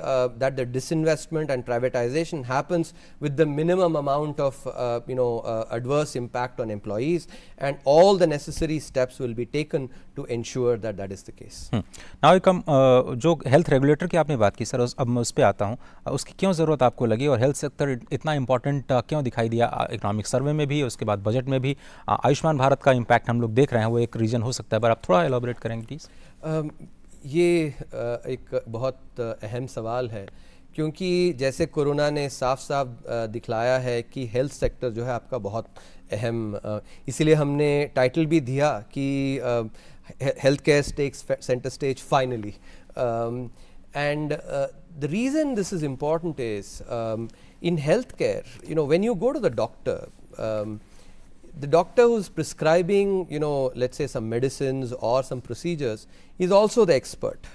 disinvestment and privatization happens with the minimum amount of adverse impact on employees, and all the necessary steps will be taken to ensure that that is the case. Now come जो health regulator की आपने बात की sir, अब मैं उस पर आता हूँ, उसकी क्यों ज़रूरत आपको लगी और हेल्थ सेक्टर इतना इंपॉर्टेंट क्यों दिखाई दिया इकोनॉमिक सर्वे में भी, उसके बाद बजट में भी? आयुष्मान भारत का इम्पैक्ट हम लोग देख रहे हैं, वो एक रीजन हो सकता है, पर आप थोड़ा एलॉबरेट करेंगे प्लीज़। ये एक बहुत अहम सवाल है, क्योंकि जैसे कोरोना ने साफ साफ दिखलाया है कि हेल्थ सेक्टर जो है आपका बहुत अहम, इसीलिए हमने टाइटल भी दिया कि health care takes centre stage finally, and the reason this is important is in healthcare, when you go to the doctor who's prescribing, let's say some medicines or some procedures, is also the expert.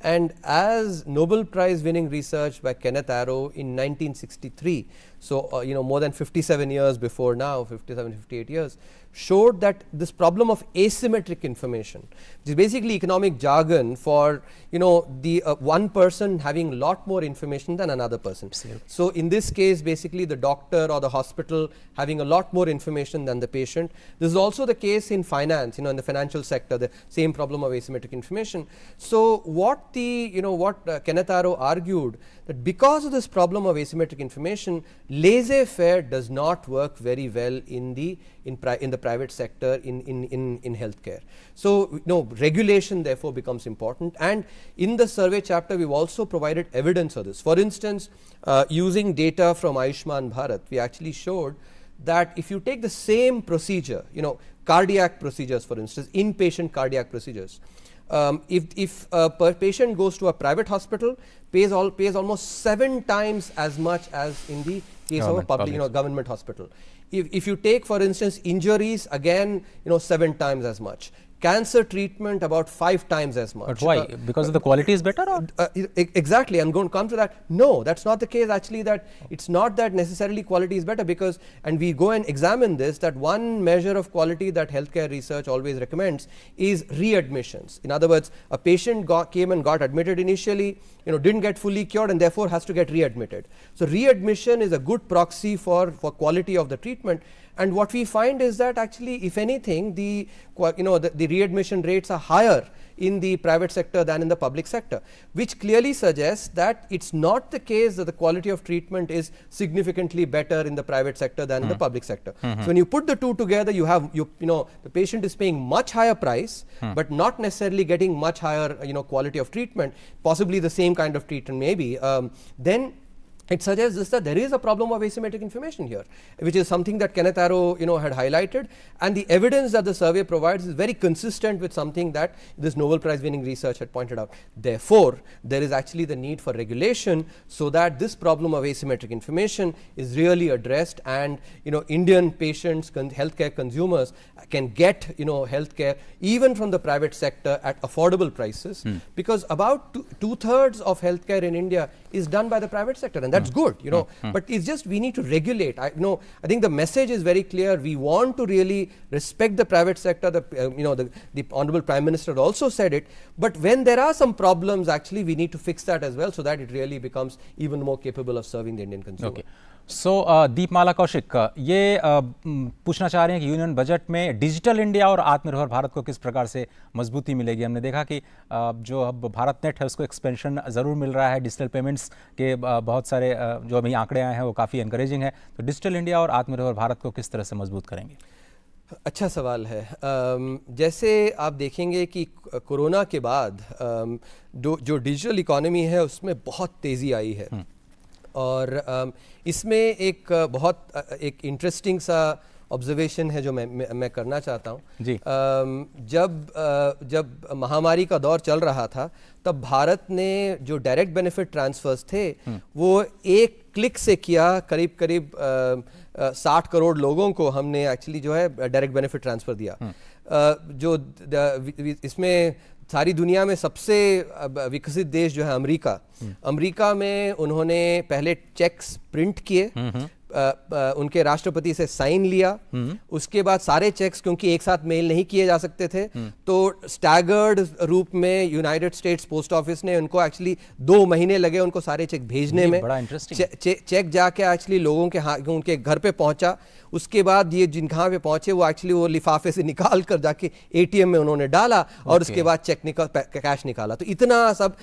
And as Nobel Prize winning research by Kenneth Arrow in 1963, so more than 57 years before now, 57, 58 years, showed that this problem of asymmetric information, which is basically economic jargon for the one person having a lot more information than another person. So in this case, basically the doctor or the hospital having a lot more information than the patient. This is also the case in finance, in the financial sector, the same problem of asymmetric information. So what Kenneth Arrow argued, that because of this problem of asymmetric information, laissez-faire does not work very well in the private sector in healthcare. So regulation therefore becomes important, and in the survey chapter we've also provided evidence of this. For instance, using data from Ayushman Bharat, we actually showed that if you take the same procedure, cardiac procedures, for instance, inpatient cardiac procedures, if a patient goes to a private hospital, pays almost 7 times as much as in the case of a public government hospital. If you take, for instance, injuries, again 7 times as much. Cancer treatment about 5 times as much. But why? Because the quality is better, or? Exactly, I'm going to come to that. No, that's not the case actually. That it's not that necessarily quality is better, because, and we go and examine this, that one measure of quality that healthcare research always recommends is readmissions. In other words, a patient came and got admitted initially, didn't get fully cured, and therefore has to get readmitted. So readmission is a good proxy for quality of the treatment. And what we find is that actually, if anything, the readmission rates are higher in the private sector than in the public sector, which clearly suggests that it's not the case that the quality of treatment is significantly better in the private sector than in the public sector. So when you put the two together, the patient is paying much higher price, but not necessarily getting much higher quality of treatment, possibly the same kind of treatment maybe. Then it suggests that there is a problem of asymmetric information here, which is something that Kenneth Arrow had highlighted, and the evidence that the survey provides is very consistent with something that this Nobel Prize winning research had pointed out. Therefore, there is actually the need for regulation so that this problem of asymmetric information is really addressed, and Indian patients, healthcare consumers can get healthcare even from the private sector at affordable prices, because about two-thirds of healthcare in India is done by the private sector, and that's good, but it's just we need to regulate. I think the message is very clear. We want to really respect the private sector. The Honorable Prime Minister also said it, but when there are some problems, actually we need to fix that as well, so that it really becomes even more capable of serving the Indian consumer. Okay. सो दीपमाला कौशिक, ये पूछना चाह रहे हैं कि union budget में digital India और आत्मनिर्भर भारत को किस प्रकार से मजबूती मिलेगी? हमने देखा कि जो अब भारत नेट है उसको एक्सपेंशन ज़रूर मिल रहा है, डिजिटल पेमेंट्स के बहुत सारे जो अभी आंकड़े आए हैं वो काफ़ी एनकरेजिंग है, तो डिजिटल इंडिया और आत्मनिर्भर भारत को किस तरह से मजबूत करेंगे? अच्छा सवाल है। जैसे आप देखेंगे कि कोरोना के बाद जो डिजिटल इकोनॉमी है उसमें बहुत तेज़ी आई है, और इसमें एक बहुत इंटरेस्टिंग सा ऑब्जर्वेशन है जो मैं करना चाहता हूँ जी। जब महामारी का दौर चल रहा था, तब भारत ने जो डायरेक्ट बेनिफिट ट्रांसफर्स थे वो 1 क्लिक से किया। करीब करीब 60 करोड़ लोगों को हमने एक्चुअली जो है डायरेक्ट बेनिफिट ट्रांसफ़र दिया। इसमें सारी दुनिया में सबसे विकसित देश जो है अमेरिका में उन्होंने पहले चेक्स प्रिंट किए, उनके राष्ट्रपति से साइन लिया, उसके बाद सारे चेक्स, क्योंकि एक साथ मेल नहीं किए जा सकते थे, तो स्टैगर्ड रूप में यूनाइटेड स्टेट्स पोस्ट ऑफिस ने उनको एक्चुअली 2 महीने लगे उनको सारे चेक भेजने में। बड़ा इंटरेस्टिंग। चेक जाके एक्चुअली लोगों के उनके घर पे पहुंचा। उसके बाद ये जिन कहाँ पे पहुंचे वो एक्चुअली वो लिफाफे से निकाल कर जाके एटीएम में उन्होंने डाला और उसके बाद चेक कैश निकाला। तो इतना सब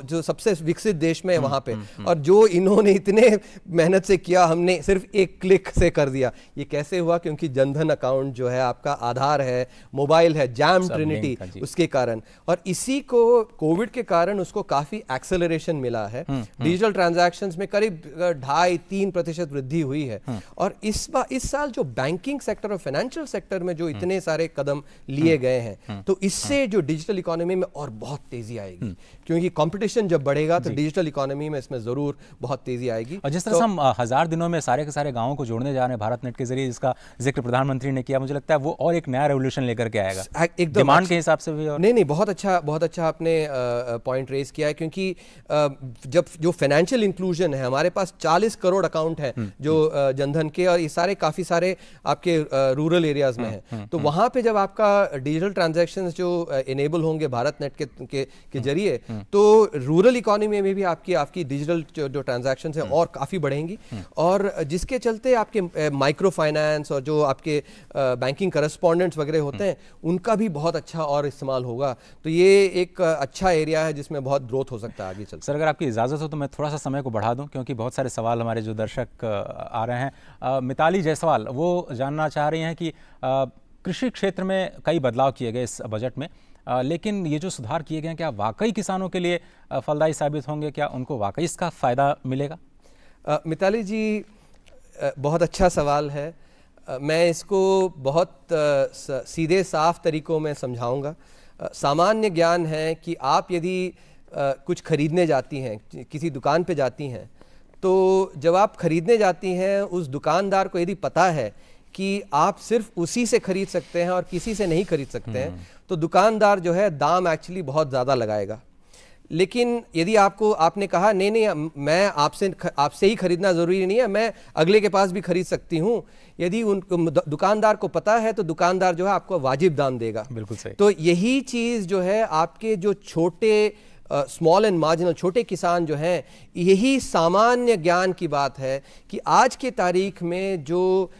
जो सबसे विकसित देश में है वहां पे, और जो इन्होंने इतने मेहनत से किया हमने सिर्फ एक क्लिक से कर दिया। ये कैसे हुआ? क्योंकि जनधन अकाउंट जो है आपका आधार है, मोबाइल है, जैम ट्रिनिटी, उसके कारण। और इसी को कोविड के कारण उसको काफी एक्सेलरेशन मिला है। डिजिटल ट्रांजैक्शंस में करीब 2.5-3% वृद्धि हुई है। और इस साल जो बैंकिंग सेक्टर और फाइनेंशियल सेक्टर में जो इतने सारे कदम लिए गए हैं, तो इससे जो डिजिटल इकोनॉमी में और बहुत तेजी आएगी, क्योंकि कंपटीशन जब बढ़ेगा तो डिजिटल इकोनॉमी में इसमें जरूर बहुत तेजी आएगी। और जिस तरह से हम 1000 दिनों में सारे के सारे गांवों को जोड़ने जा रहे हैं भारत नेट के जरिए, जिसका जिक्र प्रधानमंत्री ने किया, मुझे लगता है वो और एक नया रेवोल्यूशन लेकर के आएगा एकदम डिमांड के हिसाब से भी। और नहीं, बहुत अच्छा आपने पॉइंट रेज किया है, क्योंकि जब जो फाइनेंशियल इंक्लूजन है, हमारे पास 40 करोड़ अकाउंट है जो जनधन के, और ये सारे काफी सारे आपके रूरल एरियाज में हैं। तो वहां पे जब आपका डिजिटल ट्रांजैक्शंस जो इनेबल होंगे भारत नेट के जरिए, तो रूरल इकोनॉमी में भी आपकी डिजिटल जो ट्रांजैक्शंस है और काफी बढ़ेंगी, और जिसके चलते आपके माइक्रो फाइनेंस और जो आपके बैंकिंग करस्पॉन्डेंट्स वगैरह होते हैं उनका भी बहुत अच्छा और इस्तेमाल होगा। तो ये एक अच्छा एरिया है जिसमें बहुत ग्रोथ हो सकता है आगे चलकर। सर, अगर आपकी इजाज़त हो तो मैं थोड़ा सा समय को बढ़ा दूं, क्योंकि बहुत सारे सवाल हमारे जो दर्शक आ रहे हैं। मिताली जायसवाल वो जानना चाह रही हैं कि कृषि क्षेत्र में कई बदलाव किए गए इस बजट में, लेकिन ये जो सुधार किए गए हैं क्या वाकई किसानों के लिए फलदायी साबित होंगे? क्या उनको वाकई इसका फ़ायदा मिलेगा? मिताली जी, बहुत अच्छा सवाल है। मैं इसको बहुत सीधे साफ तरीकों में समझाऊंगा। सामान्य ज्ञान है कि आप यदि कुछ खरीदने जाती हैं, किसी दुकान पे जाती हैं, तो जब आप खरीदने जाती हैं उस दुकानदार को यदि पता है कि आप सिर्फ उसी से खरीद सकते हैं और किसी से नहीं खरीद सकते हैं, तो दुकानदार जो है दाम एक्चुअली बहुत ज़्यादा लगाएगा। लेकिन यदि आपने कहा नहीं मैं आपसे ही खरीदना ज़रूरी नहीं है, मैं अगले के पास भी खरीद सकती हूँ, यदि उन दुकानदार को पता है तो दुकानदार जो है आपको वाजिब दाम देगा। बिल्कुल सही। तो यही चीज़ जो है आपके जो छोटे स्मॉल एंड मार्जिनल छोटे किसान जो हैं, यही सामान्य ज्ञान की बात है कि आज के तारीख में जो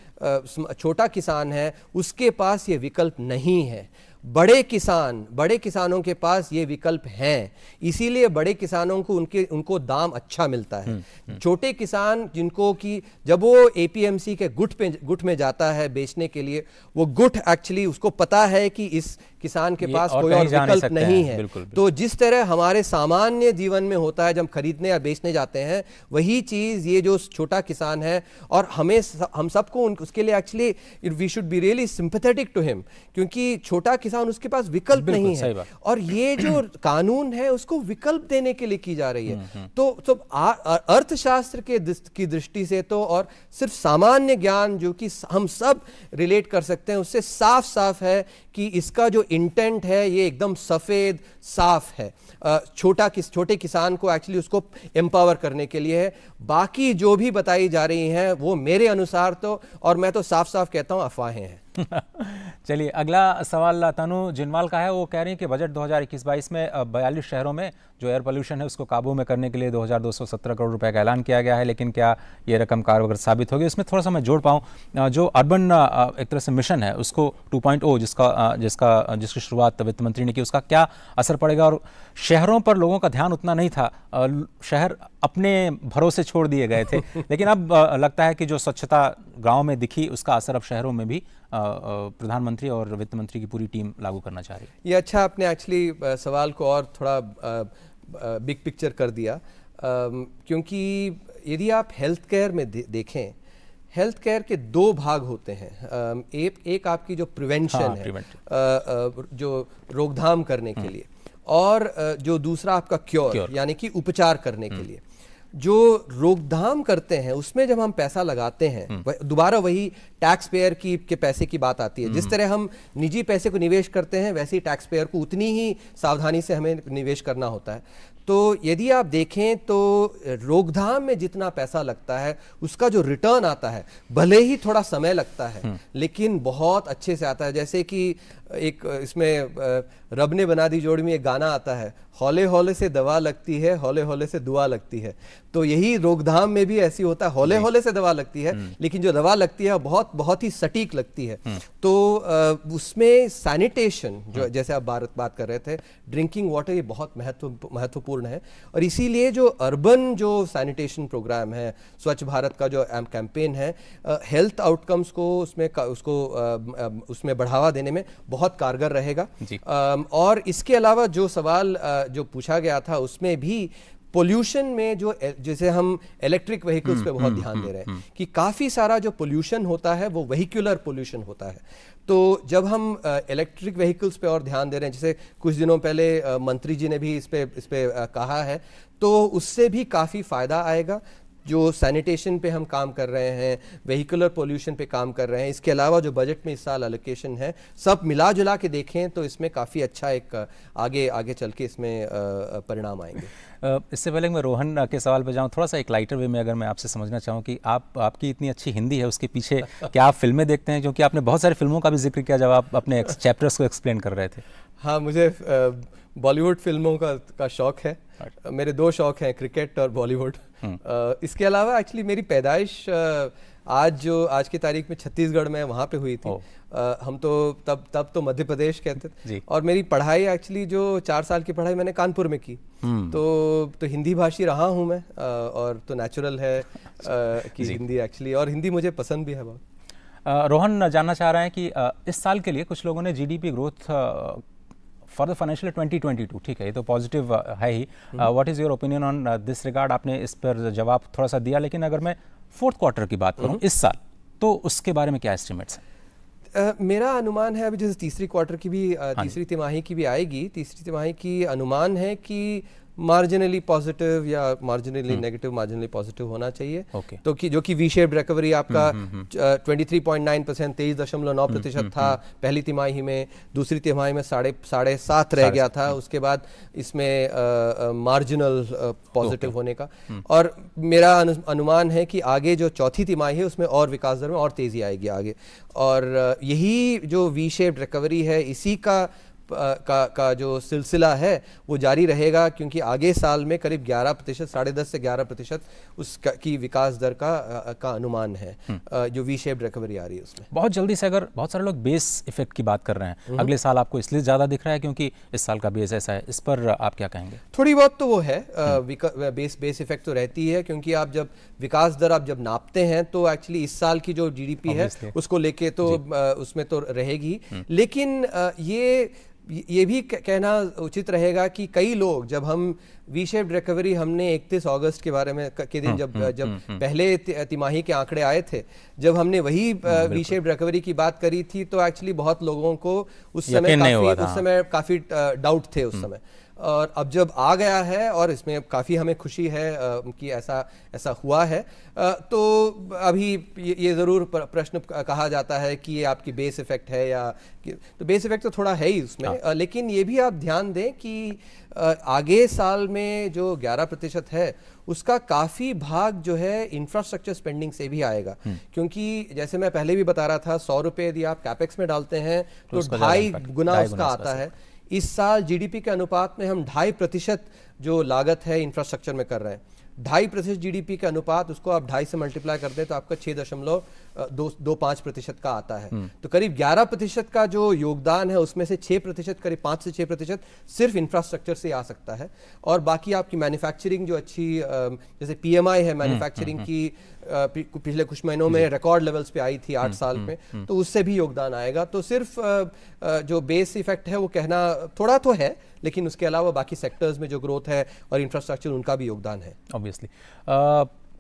छोटा किसान है उसके पास ये विकल्प नहीं है। बड़े किसानों के पास ये विकल्प हैं, इसीलिए बड़े किसानों को उनको दाम अच्छा मिलता है। छोटे किसान जिनको कि जब वो एपीएमसी के गुट में जाता है बेचने के लिए, वो गुट एक्चुअली उसको पता है कि इस किसान के पास कोई और विकल्प नहीं है। बिल्कुल। तो जिस तरह हमारे सामान्य जीवन में होता है जब खरीदने या बेचने जाते हैं, वही चीज़ ये जो छोटा किसान है, और हम सबको उसके लिए actually we should be really sympathetic to him, क्योंकि छोटा किसान उसके पास विकल्प नहीं है, और ये जो कानून है उसको विकल्प देने के लिए की जा रही है। तो अर्थशास्त्र की दृष्टि से तो, और सिर्फ सामान्य ज्ञान जो कि हम सब रिलेट कर सकते हैं, उससे साफ साफ है कि इसका जो इंटेंट है ये एकदम सफेद साफ है। छोटे किसान को एक्चुअली उसको एम्पावर करने के लिए है। बाकी जो भी बताई जा रही हैं वो मेरे अनुसार तो, और मैं तो साफ साफ कहता हूं, अफवाहें हैं। चलिए, अगला सवाल तनु जिनवाल का है। वो कह रही हैं कि बजट 2021-22 में 42 शहरों में जो एयर पोल्यूशन है उसको काबू में करने के लिए 2217 करोड़ रुपए का ऐलान किया गया है, लेकिन क्या ये रकम कारगर साबित होगी? इसमें थोड़ा सा मैं जोड़ पाऊँ, जो अर्बन एक तरह से मिशन है उसको 2.0 जिसकी शुरुआत वित्त मंत्री ने की, उसका क्या असर पड़ेगा? और शहरों पर लोगों का ध्यान उतना नहीं था, शहर अपने भरोसे छोड़ दिए गए थे, लेकिन अब लगता है कि जो स्वच्छता गाँव में दिखी उसका असर अब शहरों में भी प्रधानमंत्री और वित्त मंत्री की पूरी टीम लागू करना चाह रही है। ये अच्छा आपने एक्चुअली सवाल को और थोड़ा बिग पिक्चर कर दिया, क्योंकि यदि आप हेल्थ केयर में देखें, हेल्थ केयर के 2 भाग होते हैं। एक आपकी जो प्रिवेंशन है, जो रोकथाम करने के लिए, और जो दूसरा आपका क्योर यानी कि उपचार करने के लिए। जो रोकथाम करते हैं उसमें जब हम पैसा लगाते हैं दोबारा वही टैक्स पेयर के पैसे की बात आती है। जिस तरह हम निजी पैसे को निवेश करते हैं वैसे ही टैक्स पेयर को उतनी ही सावधानी से हमें निवेश करना होता है। तो यदि आप देखें तो रोकथाम में जितना पैसा लगता है उसका जो रिटर्न आता है भले ही थोड़ा समय लगता है लेकिन बहुत अच्छे से आता है। जैसे कि एक इसमें रब ने बना दी जोड़ी में एक गाना आता है, हौले हौले से दवा लगती है, हौले हौले से दुआ लगती है। तो यही रोकथाम में भी ऐसी होता है, हौले हौले से दवा लगती है लेकिन जो दवा लगती है बहुत बहुत ही सटीक लगती है। तो उसमें सैनिटेशन जो जैसे आप बात कर रहे थे, ड्रिंकिंग वाटर ये बहुत महत्वपूर्ण है। और इसीलिए जो अर्बन जो सैनिटेशन प्रोग्राम है, स्वच्छ भारत का जो कैंपेन है, हेल्थ आउटकम्स को उसमें बढ़ावा देने में बहुत कारगर रहेगा। और इसके अलावा जो सवाल जो पूछा गया था उसमें भी पोल्यूशन में जो जैसे हम इलेक्ट्रिक व्हीकल्स पे बहुत ध्यान दे रहे हैं कि काफ़ी सारा जो पोल्यूशन होता है वो व्हीकुलर पोल्यूशन होता है। तो जब हम इलेक्ट्रिक व्हीकल्स पे और ध्यान दे रहे हैं, जैसे कुछ दिनों पहले मंत्री जी ने भी इस पे कहा है, तो उससे भी काफ़ी फ़ायदा आएगा। जो सैनिटेशन पे हम काम कर रहे हैं, वेहिकुलर पोल्यूशन पे काम कर रहे हैं, इसके अलावा जो बजट में इस साल एलोकेशन है, सब मिला जुला के देखें तो इसमें काफ़ी अच्छा एक आगे चल के इसमें परिणाम आएंगे। इससे पहले मैं रोहन के सवाल पे जाऊं, थोड़ा सा एक लाइटर वे में अगर मैं आपसे समझना चाहूं कि आपकी इतनी अच्छी हिंदी है, उसके पीछे क्या आप फिल्में देखते हैं? क्योंकि आपने बहुत सारी फिल्मों का भी जिक्र किया जब आप अपने चैप्टर्स को एक्सप्लेन कर रहे थे। हाँ, मुझे बॉलीवुड फिल्मों का शौक है। मेरे दो शौक हैं, क्रिकेट और बॉलीवुड। इसके अलावा एक्चुअली मेरी पैदाइश आज की तारीख में छत्तीसगढ़ में वहाँ पे हुई थी। हम तो तब तो मध्य प्रदेश कहते थे। और मेरी पढ़ाई एक्चुअली जो 4 साल की पढ़ाई मैंने कानपुर में की। तो हिंदी भाषी रहा हूँ मैं, और तो नेचुरल है कि हिंदी एक्चुअली, और हिंदी मुझे पसंद भी है बहुत। रोहन जानना चाह रहे हैं कि इस साल के लिए कुछ लोगों ने GDP growth for the financial 2022, ठीक है, ये तो पॉजिटिव है ही। What is your opinion on this regard? आपने इस पर जवाब थोड़ा सा दिया, लेकिन अगर मैं फोर्थ क्वार्टर की बात करूं इस साल, तो उसके बारे में क्या एस्टिमेट्स हैं? मेरा अनुमान है, अभी जैसे तीसरी क्वार्टर की भी तीसरी तिमाही की भी आएगी, तीसरी तिमाही की अनुमान है कि मार्जिनली पॉजिटिव या मार्जिनली नेगेटिव, मार्जिनली पॉजिटिव होना चाहिए। तो जो कि वी शेप्ड रिकवरी आपका 23.9%, 23.9% था पहली तिमाही में, दूसरी तिमाही में 7.5 रह गया था, उसके बाद इसमें मार्जिनल पॉजिटिव होने का। और मेरा अनुमान है कि आगे जो चौथी तिमाही है उसमें और विकास दर में और तेजी आएगी आगे। और यही जो वी शेप्ड रिकवरी है, इसी का जो सिलसिला है वो जारी रहेगा, क्योंकि आगे साल में करीब 11%, 10.5 से 11% उसकी विकास दर का अनुमान है, जो वी शेप्ड रिकवरी आ रही है उसमें। बहुत जल्दी से, अगर बहुत सारे लोग बेस इफेक्ट की बात कर रहे हैं, अगले साल आपको इसलिए ज़्यादा दिख रहा है क्योंकि इस साल का बेस ऐसा है, इस पर आप क्या कहेंगे? थोड़ी बहुत तो वो है, बेस इफेक्ट तो रहती है, क्योंकि आप जब विकास दर आप जब नापते हैं तो एक्चुअली इस साल की जो जीडीपी है उसको लेके तो उसमें तो रहेगी। लेकिन ये भी कहना उचित रहेगा कि कई लोग, जब हम वी शेप्ड रिकवरी हमने 31 अगस्त के बारे में के दिन जब पहले तिमाही के आंकड़े आए थे, जब हमने वही वी शेप्ड रिकवरी की बात करी थी, तो एक्चुअली बहुत लोगों को उस समय काफ़ी डाउट थे उस समय। और अब जब आ गया है और इसमें काफ़ी हमें खुशी है कि ऐसा हुआ है। तो अभी ये ज़रूर प्रश्न कहा जाता है कि ये आपकी बेस इफेक्ट है या, तो बेस इफेक्ट तो थोड़ा है ही उसमें, लेकिन ये भी आप ध्यान दें कि आगे साल में जो 11% है उसका काफ़ी भाग जो है इंफ्रास्ट्रक्चर स्पेंडिंग से भी आएगा। क्योंकि जैसे मैं पहले भी बता रहा था, 100 रुपये यदि आप कैपेक्स में डालते हैं तो 2.5 गुना उसका आता है। इस साल जीडीपी के अनुपात में हम 2.5% जो लागत है इंफ्रास्ट्रक्चर में कर रहे हैं, 2.5% जीडीपी के अनुपात, उसको आप 2.5 से मल्टीप्लाई कर दें तो आपका 6.25% का आता है। तो करीब 11% का जो योगदान है उसमें से 6%, करीब 5 से 6% सिर्फ इंफ्रास्ट्रक्चर से आ सकता है। और बाकी आपकी मैन्युफैक्चरिंग जो अच्छी, जैसे पीएमआई है मैन्युफैक्चरिंग की, पिछले कुछ महीनों में रिकॉर्ड लेवल्स पे आई थी 8 साल में, तो उससे भी योगदान आएगा। तो सिर्फ जो बेस इफेक्ट है वो कहना थोड़ा तो है, लेकिन उसके अलावा बाकी सेक्टर्स में जो ग्रोथ है और इंफ्रास्ट्रक्चर, उनका भी योगदान है ऑब्वियसली।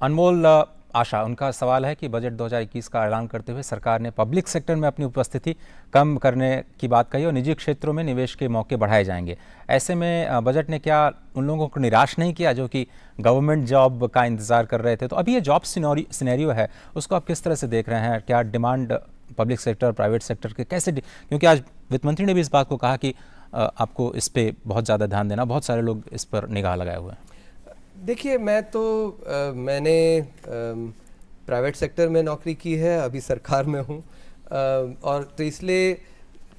अनमोल आशा, उनका सवाल है कि बजट 2021 का ऐलान करते हुए सरकार ने पब्लिक सेक्टर में अपनी उपस्थिति कम करने की बात कही और निजी क्षेत्रों में निवेश के मौके बढ़ाए जाएंगे। ऐसे में बजट ने क्या उन लोगों को निराश नहीं किया जो कि गवर्नमेंट जॉब का इंतजार कर रहे थे? तो अभी ये जॉब सिनेरियो है, उसको आप किस तरह से देख रहे हैं? क्या demand public sector, private sector के कैसे, क्योंकि आज वित्त मंत्री ने भी इस बात को कहा कि आपको इस पे बहुत ज़्यादा ध्यान देना, बहुत सारे लोग इस पर निगाह लगाए हुए हैं। देखिए, मैंने प्राइवेट सेक्टर में नौकरी की है, अभी सरकार में हूँ, और तो इसलिए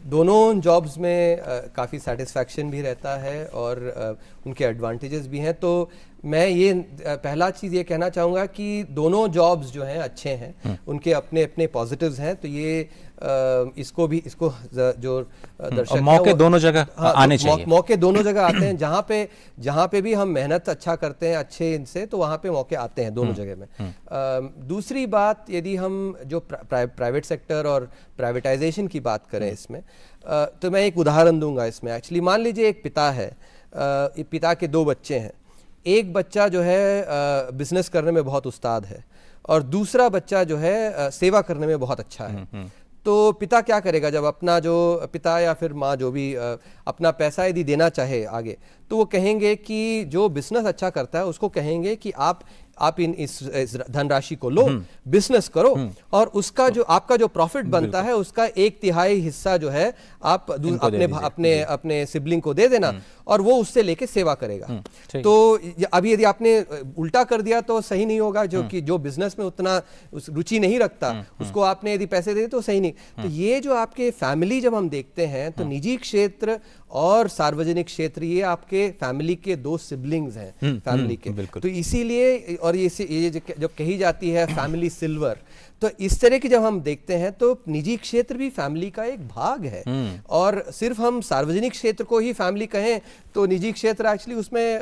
दोनों जॉब्स में काफ़ी सेटिस्फैक्शन भी रहता है और उनके एडवांटेजेस भी हैं। तो मैं ये पहला चीज़ ये कहना चाहूँगा कि दोनों जॉब्स जो हैं अच्छे हैं, उनके अपने अपने पॉजिटिव्स हैं। तो ये इसको जो दर्शक मौके दोनों जगह आने चाहिए। मौके दोनों जगह आते हैं, जहाँ पे भी हम मेहनत अच्छा करते हैं अच्छे इनसे, तो वहाँ पे मौके आते हैं दोनों जगह में। दूसरी बात, यदि हम जो प्राइवेट सेक्टर और प्राइवेटाइजेशन की बात करें इसमें, तो मैं एक उदाहरण दूंगा इसमें। एक्चुअली मान लीजिए एक पिता है, पिता के 2 बच्चे हैं। एक बच्चा जो है बिजनेस करने में बहुत उस्ताद है और दूसरा बच्चा जो है सेवा करने में बहुत अच्छा है। तो पिता क्या करेगा, जब अपना जो पिता या फिर माँ जो भी अपना पैसा यदि देना चाहे आगे, तो वो कहेंगे कि जो बिजनेस अच्छा करता है उसको कहेंगे कि आप इस धनराशि को लो, बिजनेस करो, और उसका जो आपका जो प्रॉफिट बनता है उसका 1/3 हिस्सा जो है आप अपने सिबलिंग को दे देना और वो उससे लेके सेवा करेगा। तो अभी यदि आपने उल्टा कर दिया तो सही नहीं होगा, जो बिजनेस में उतना रुचि नहीं रखता उसको आपने यदि पैसे दे तो सही नहीं। तो ये जो आपके फैमिली जब हम देखते हैं तो निजी क्षेत्र और सार्वजनिक क्षेत्र, ये आपके फैमिली के 2 सिबलिंग्स हैं फैमिली के। तो इसीलिए, और ये जब कही जाती है फैमिली सिल्वर, तो इस तरह की जब हम देखते हैं तो निजी क्षेत्र भी फैमिली का एक भाग है। और सिर्फ हम सार्वजनिक क्षेत्र को ही फैमिली कहें तो निजी क्षेत्र एक्चुअली उसमें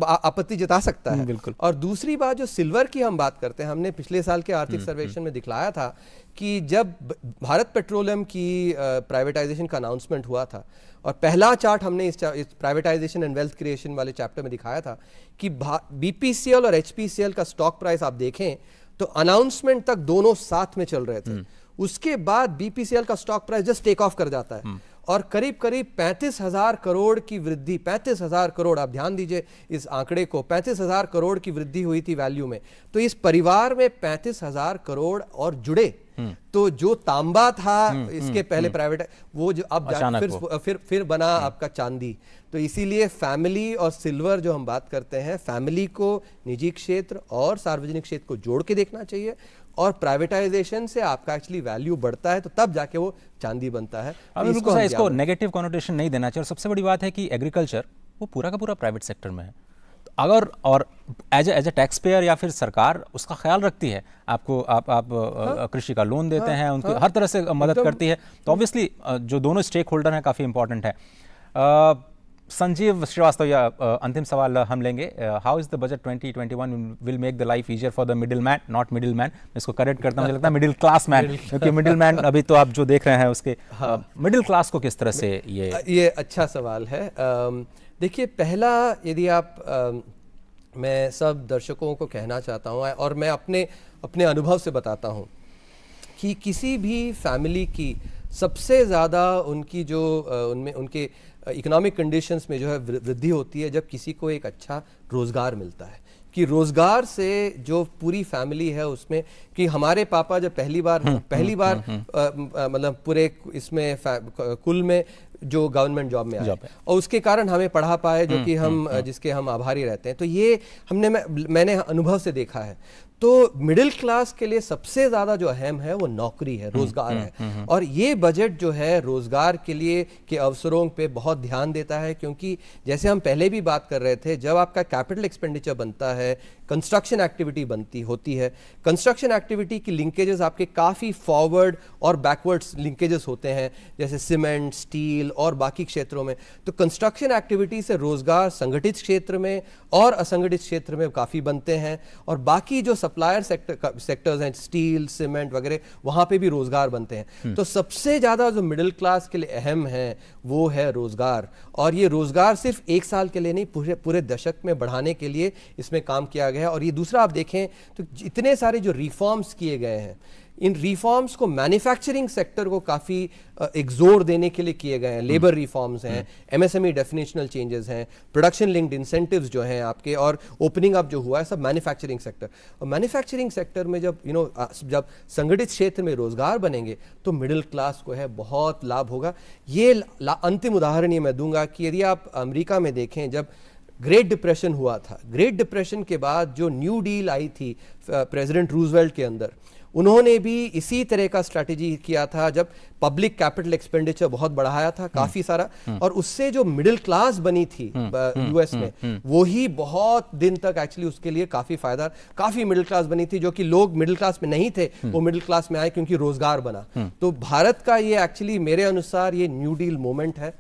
आपत्ति जता सकता है। और दूसरी बात, जो सिल्वर की हम बात करते हैं, हमने पिछले साल के आर्थिक सर्वेक्षण में दिखलाया था कि जब भारत पेट्रोलियम की प्राइवेटाइजेशन का अनाउंसमेंट हुआ था, और पहला चार्ट हमने इस प्राइवेटाइजेशन एंड वेल्थ क्रिएशन वाले चैप्टर में दिखाया था कि बीपीसीएल और एचपीसीएल का स्टॉक प्राइस आप देखें तो अनाउंसमेंट तक दोनों साथ में चल रहे थे। उसके बाद बीपीसीएल का stock price just take off कर जाता है और करीब 35,000 करोड़ की वृद्धि, 35,000 करोड़, आप ध्यान दीजिए इस आंकड़े को, 35,000 करोड़ की वृद्धि हुई थी वैल्यू में। तो इस परिवार में 35,000 करोड़ और जुड़े। तो जो तांबा था इसके पहले प्राइवेट, वो जो अब फिर बना आपका चांदी। तो इसीलिए फैमिली और सिल्वर जो हम बात करते हैं, फैमिली को निजी क्षेत्र और सार्वजनिक क्षेत्र को जोड़ के देखना चाहिए, और प्राइवेटाइजेशन से आपका एक्चुअली वैल्यू बढ़ता है तो तब जाके वो चांदी बनता है। इसको नेगेटिव कॉनोटेशन नहीं देना चाहिए। और सबसे बड़ी बात है कि एग्रीकल्चर वो पूरा का पूरा प्राइवेट सेक्टर में है। अगर और एज ए टैक्स पेयर या फिर सरकार उसका ख्याल रखती है, आपको आप कृषि का लोन देते हैं, उनको हर तरह से मदद करती है, तो ऑब्वियसली जो दोनों स्टेक होल्डर हैं काफ़ी इंपॉर्टेंट है। संजीव श्रीवास्तव, या अंतिम सवाल हम लेंगे। How is the budget 2021 will make the life easier for the middle man, not middle man, मैं इसको करेक्ट करता हूँ, मुझे लगता है मिडिल क्लास मैन, क्योंकि मिडिल मैन अभी तो आप जो देख रहे हैं उसके मिडिल क्लास को किस तरह से ये अच्छा सवाल है। देखिए, पहला, यदि आप मैं सब दर्शकों को कहना चाहता हूँ और मैं अपने अनुभव से बताता हूँ कि किसी भी फैमिली की सबसे ज़्यादा उनकी जो उनके इकोनॉमिक कंडीशंस में जो है वृद्धि होती है जब किसी को एक अच्छा रोज़गार मिलता है। कि रोज़गार से जो पूरी फैमिली है उसमें, कि हमारे पापा जब पहली बार मतलब पूरे इसमें कुल में जो गवर्नमेंट जॉब में आए और उसके कारण हमें पढ़ा पाए, जो कि हम जिसके हम आभारी रहते हैं। तो ये मैंने अनुभव से देखा है। तो मिडिल क्लास के लिए सबसे ज़्यादा जो अहम है वो नौकरी है, रोज़गार है। और ये बजट जो है रोज़गार के लिए के अवसरों पे बहुत ध्यान देता है, क्योंकि जैसे हम पहले भी बात कर रहे थे, जब आपका कैपिटल एक्सपेंडिचर बनता है, कंस्ट्रक्शन एक्टिविटी होती है, कंस्ट्रक्शन एक्टिविटी की लिंकेजेस आपके काफ़ी फॉरवर्ड और बैकवर्ड्स लिंकेजेस होते हैं, जैसे सीमेंट, स्टील और बाकी क्षेत्रों में। तो कंस्ट्रक्शन एक्टिविटी से रोज़गार संगठित क्षेत्र में और असंगठित क्षेत्र में काफ़ी बनते हैं। और बाकी जो सप्लायर सेक्टर्स हैं, स्टील, सीमेंट वगैरह, वहाँ पे भी रोजगार बनते हैं। तो सबसे ज़्यादा जो मिडिल क्लास के लिए अहम है वो है रोजगार, और ये रोजगार सिर्फ एक साल के लिए नहीं, पूरे पूरे दशक में बढ़ाने के लिए इसमें काम किया गया है। और ये दूसरा आप देखें तो इतने सारे जो रिफॉर्म्स किए गए हैं, इन रिफॉर्म्स को मैन्युफैक्चरिंग सेक्टर को काफ़ी एक जोर देने के लिए किए गए हैं। लेबर रिफॉर्म्स हैं, एमएसएमई डेफिनेशनल चेंजेस हैं, प्रोडक्शन लिंक्ड इंसेंटिव्स जो हैं आपके, और ओपनिंग अप जो हुआ है सब मैन्युफैक्चरिंग सेक्टर। और मैन्युफैक्चरिंग सेक्टर में जब जब संगठित क्षेत्र में रोजगार बनेंगे तो मिडिल क्लास को है बहुत लाभ होगा। ये अंतिम उदाहरण ये मैं दूंगा कि यदि आप अमेरिका में देखें, जब ग्रेट डिप्रेशन हुआ था, ग्रेट डिप्रेशन के बाद जो न्यू डील आई थी प्रेसिडेंट रूजवेल्ट के अंदर, उन्होंने भी इसी तरह का स्ट्रैटेजी किया था, जब पब्लिक कैपिटल एक्सपेंडिचर बहुत बढ़ाया था काफी सारा, और उससे जो मिडिल क्लास बनी थी यूएस में, वो ही बहुत दिन तक एक्चुअली उसके लिए काफी फायदा, काफी मिडिल क्लास बनी थी, जो कि लोग मिडिल क्लास में नहीं थे वो मिडिल क्लास में आए क्योंकि रोजगार बना। तो भारत का ये एक्चुअली मेरे अनुसार ये न्यू डील मोमेंट है,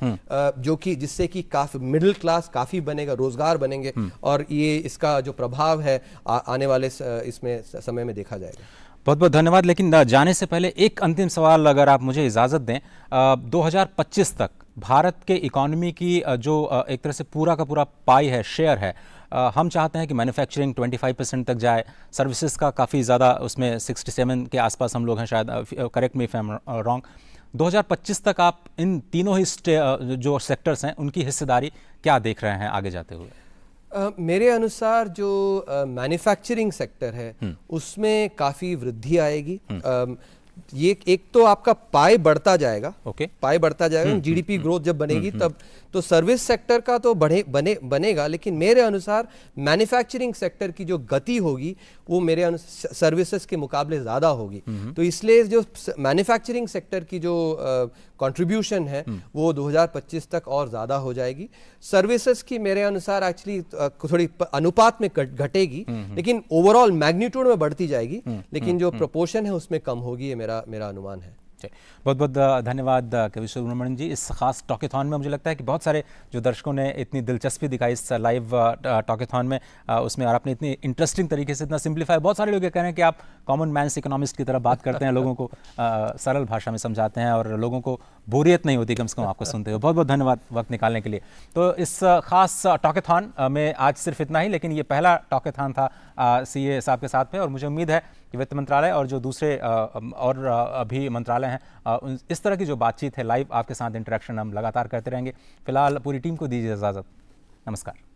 जो कि जिससे कि काफी मिडिल क्लास काफी बनेगा, रोजगार बनेंगे, और ये इसका जो प्रभाव है आने वाले इसमें समय में देखा जाएगा। बहुत बहुत धन्यवाद। लेकिन जाने से पहले एक अंतिम सवाल अगर आप मुझे इजाज़त दें, 2025 तक भारत के इकोनॉमी की जो एक तरह से पूरा का पूरा पाई है, शेयर है, हम चाहते हैं कि मैन्युफैक्चरिंग 25% तक जाए, सर्विसेज का काफ़ी ज़्यादा, उसमें 67 के आसपास हम लोग हैं शायद, correct me if I am wrong. 2025 तक आप इन तीनों ही जो सेक्टर्स हैं उनकी हिस्सेदारी क्या देख रहे हैं आगे जाते हुए? मेरे अनुसार जो मैन्युफैक्चरिंग सेक्टर है उसमें काफ़ी वृद्धि आएगी। ये एक तो आपका पाई बढ़ता जाएगा, पाई बढ़ता जाएगा, जीडीपी ग्रोथ जब बनेगी तब, तो सर्विस सेक्टर का तो बनेगा, लेकिन मेरे अनुसार मैन्युफैक्चरिंग सेक्टर की जो गति होगी वो मेरे अनुसार सर्विसेज के मुकाबले ज़्यादा होगी। तो इसलिए जो मैन्युफैक्चरिंग सेक्टर की जो कंट्रीब्यूशन है वो 2025 तक और ज़्यादा हो जाएगी। सर्विसेज की मेरे अनुसार एक्चुअली थोड़ी अनुपात में घटेगी, लेकिन ओवरऑल मैग्नीट्यूड में बढ़ती जाएगी, लेकिन जो प्रोपोर्शन है उसमें कम होगी, ये मेरा अनुमान है। बहुत बहुत धन्यवाद कवि सुब्रमण्यम जी। इस खास टॉकेथॉन में मुझे लगता है कि बहुत सारे जो दर्शकों ने इतनी दिलचस्पी दिखाई इस लाइव टॉकेथॉन में, उसमें, और आपने इतनी इंटरेस्टिंग तरीके से इतना सिंप्लीफाई, बहुत सारे लोग ये कह रहे हैं कि आप कॉमन मैन्स इकोनॉमिस्ट की तरह बात करते हैं, लोगों को सरल भाषा में समझाते हैं और लोगों को बोरियत नहीं होती कम से कम आपको सुनते हो। बहुत बहुत धन्यवाद वक्त निकालने के लिए। तो इस खास टॉकेथॉन में आज सिर्फ इतना ही, लेकिन ये पहला टॉकेथॉन था सीए साहब के साथ में, और मुझे उम्मीद है कि वित्त मंत्रालय और जो दूसरे और अभी मंत्रालय हैं, इस तरह की जो बातचीत है लाइव आपके साथ इंटरेक्शन हम लगातार करते रहेंगे। फिलहाल पूरी टीम को दीजिए इजाज़त। नमस्कार।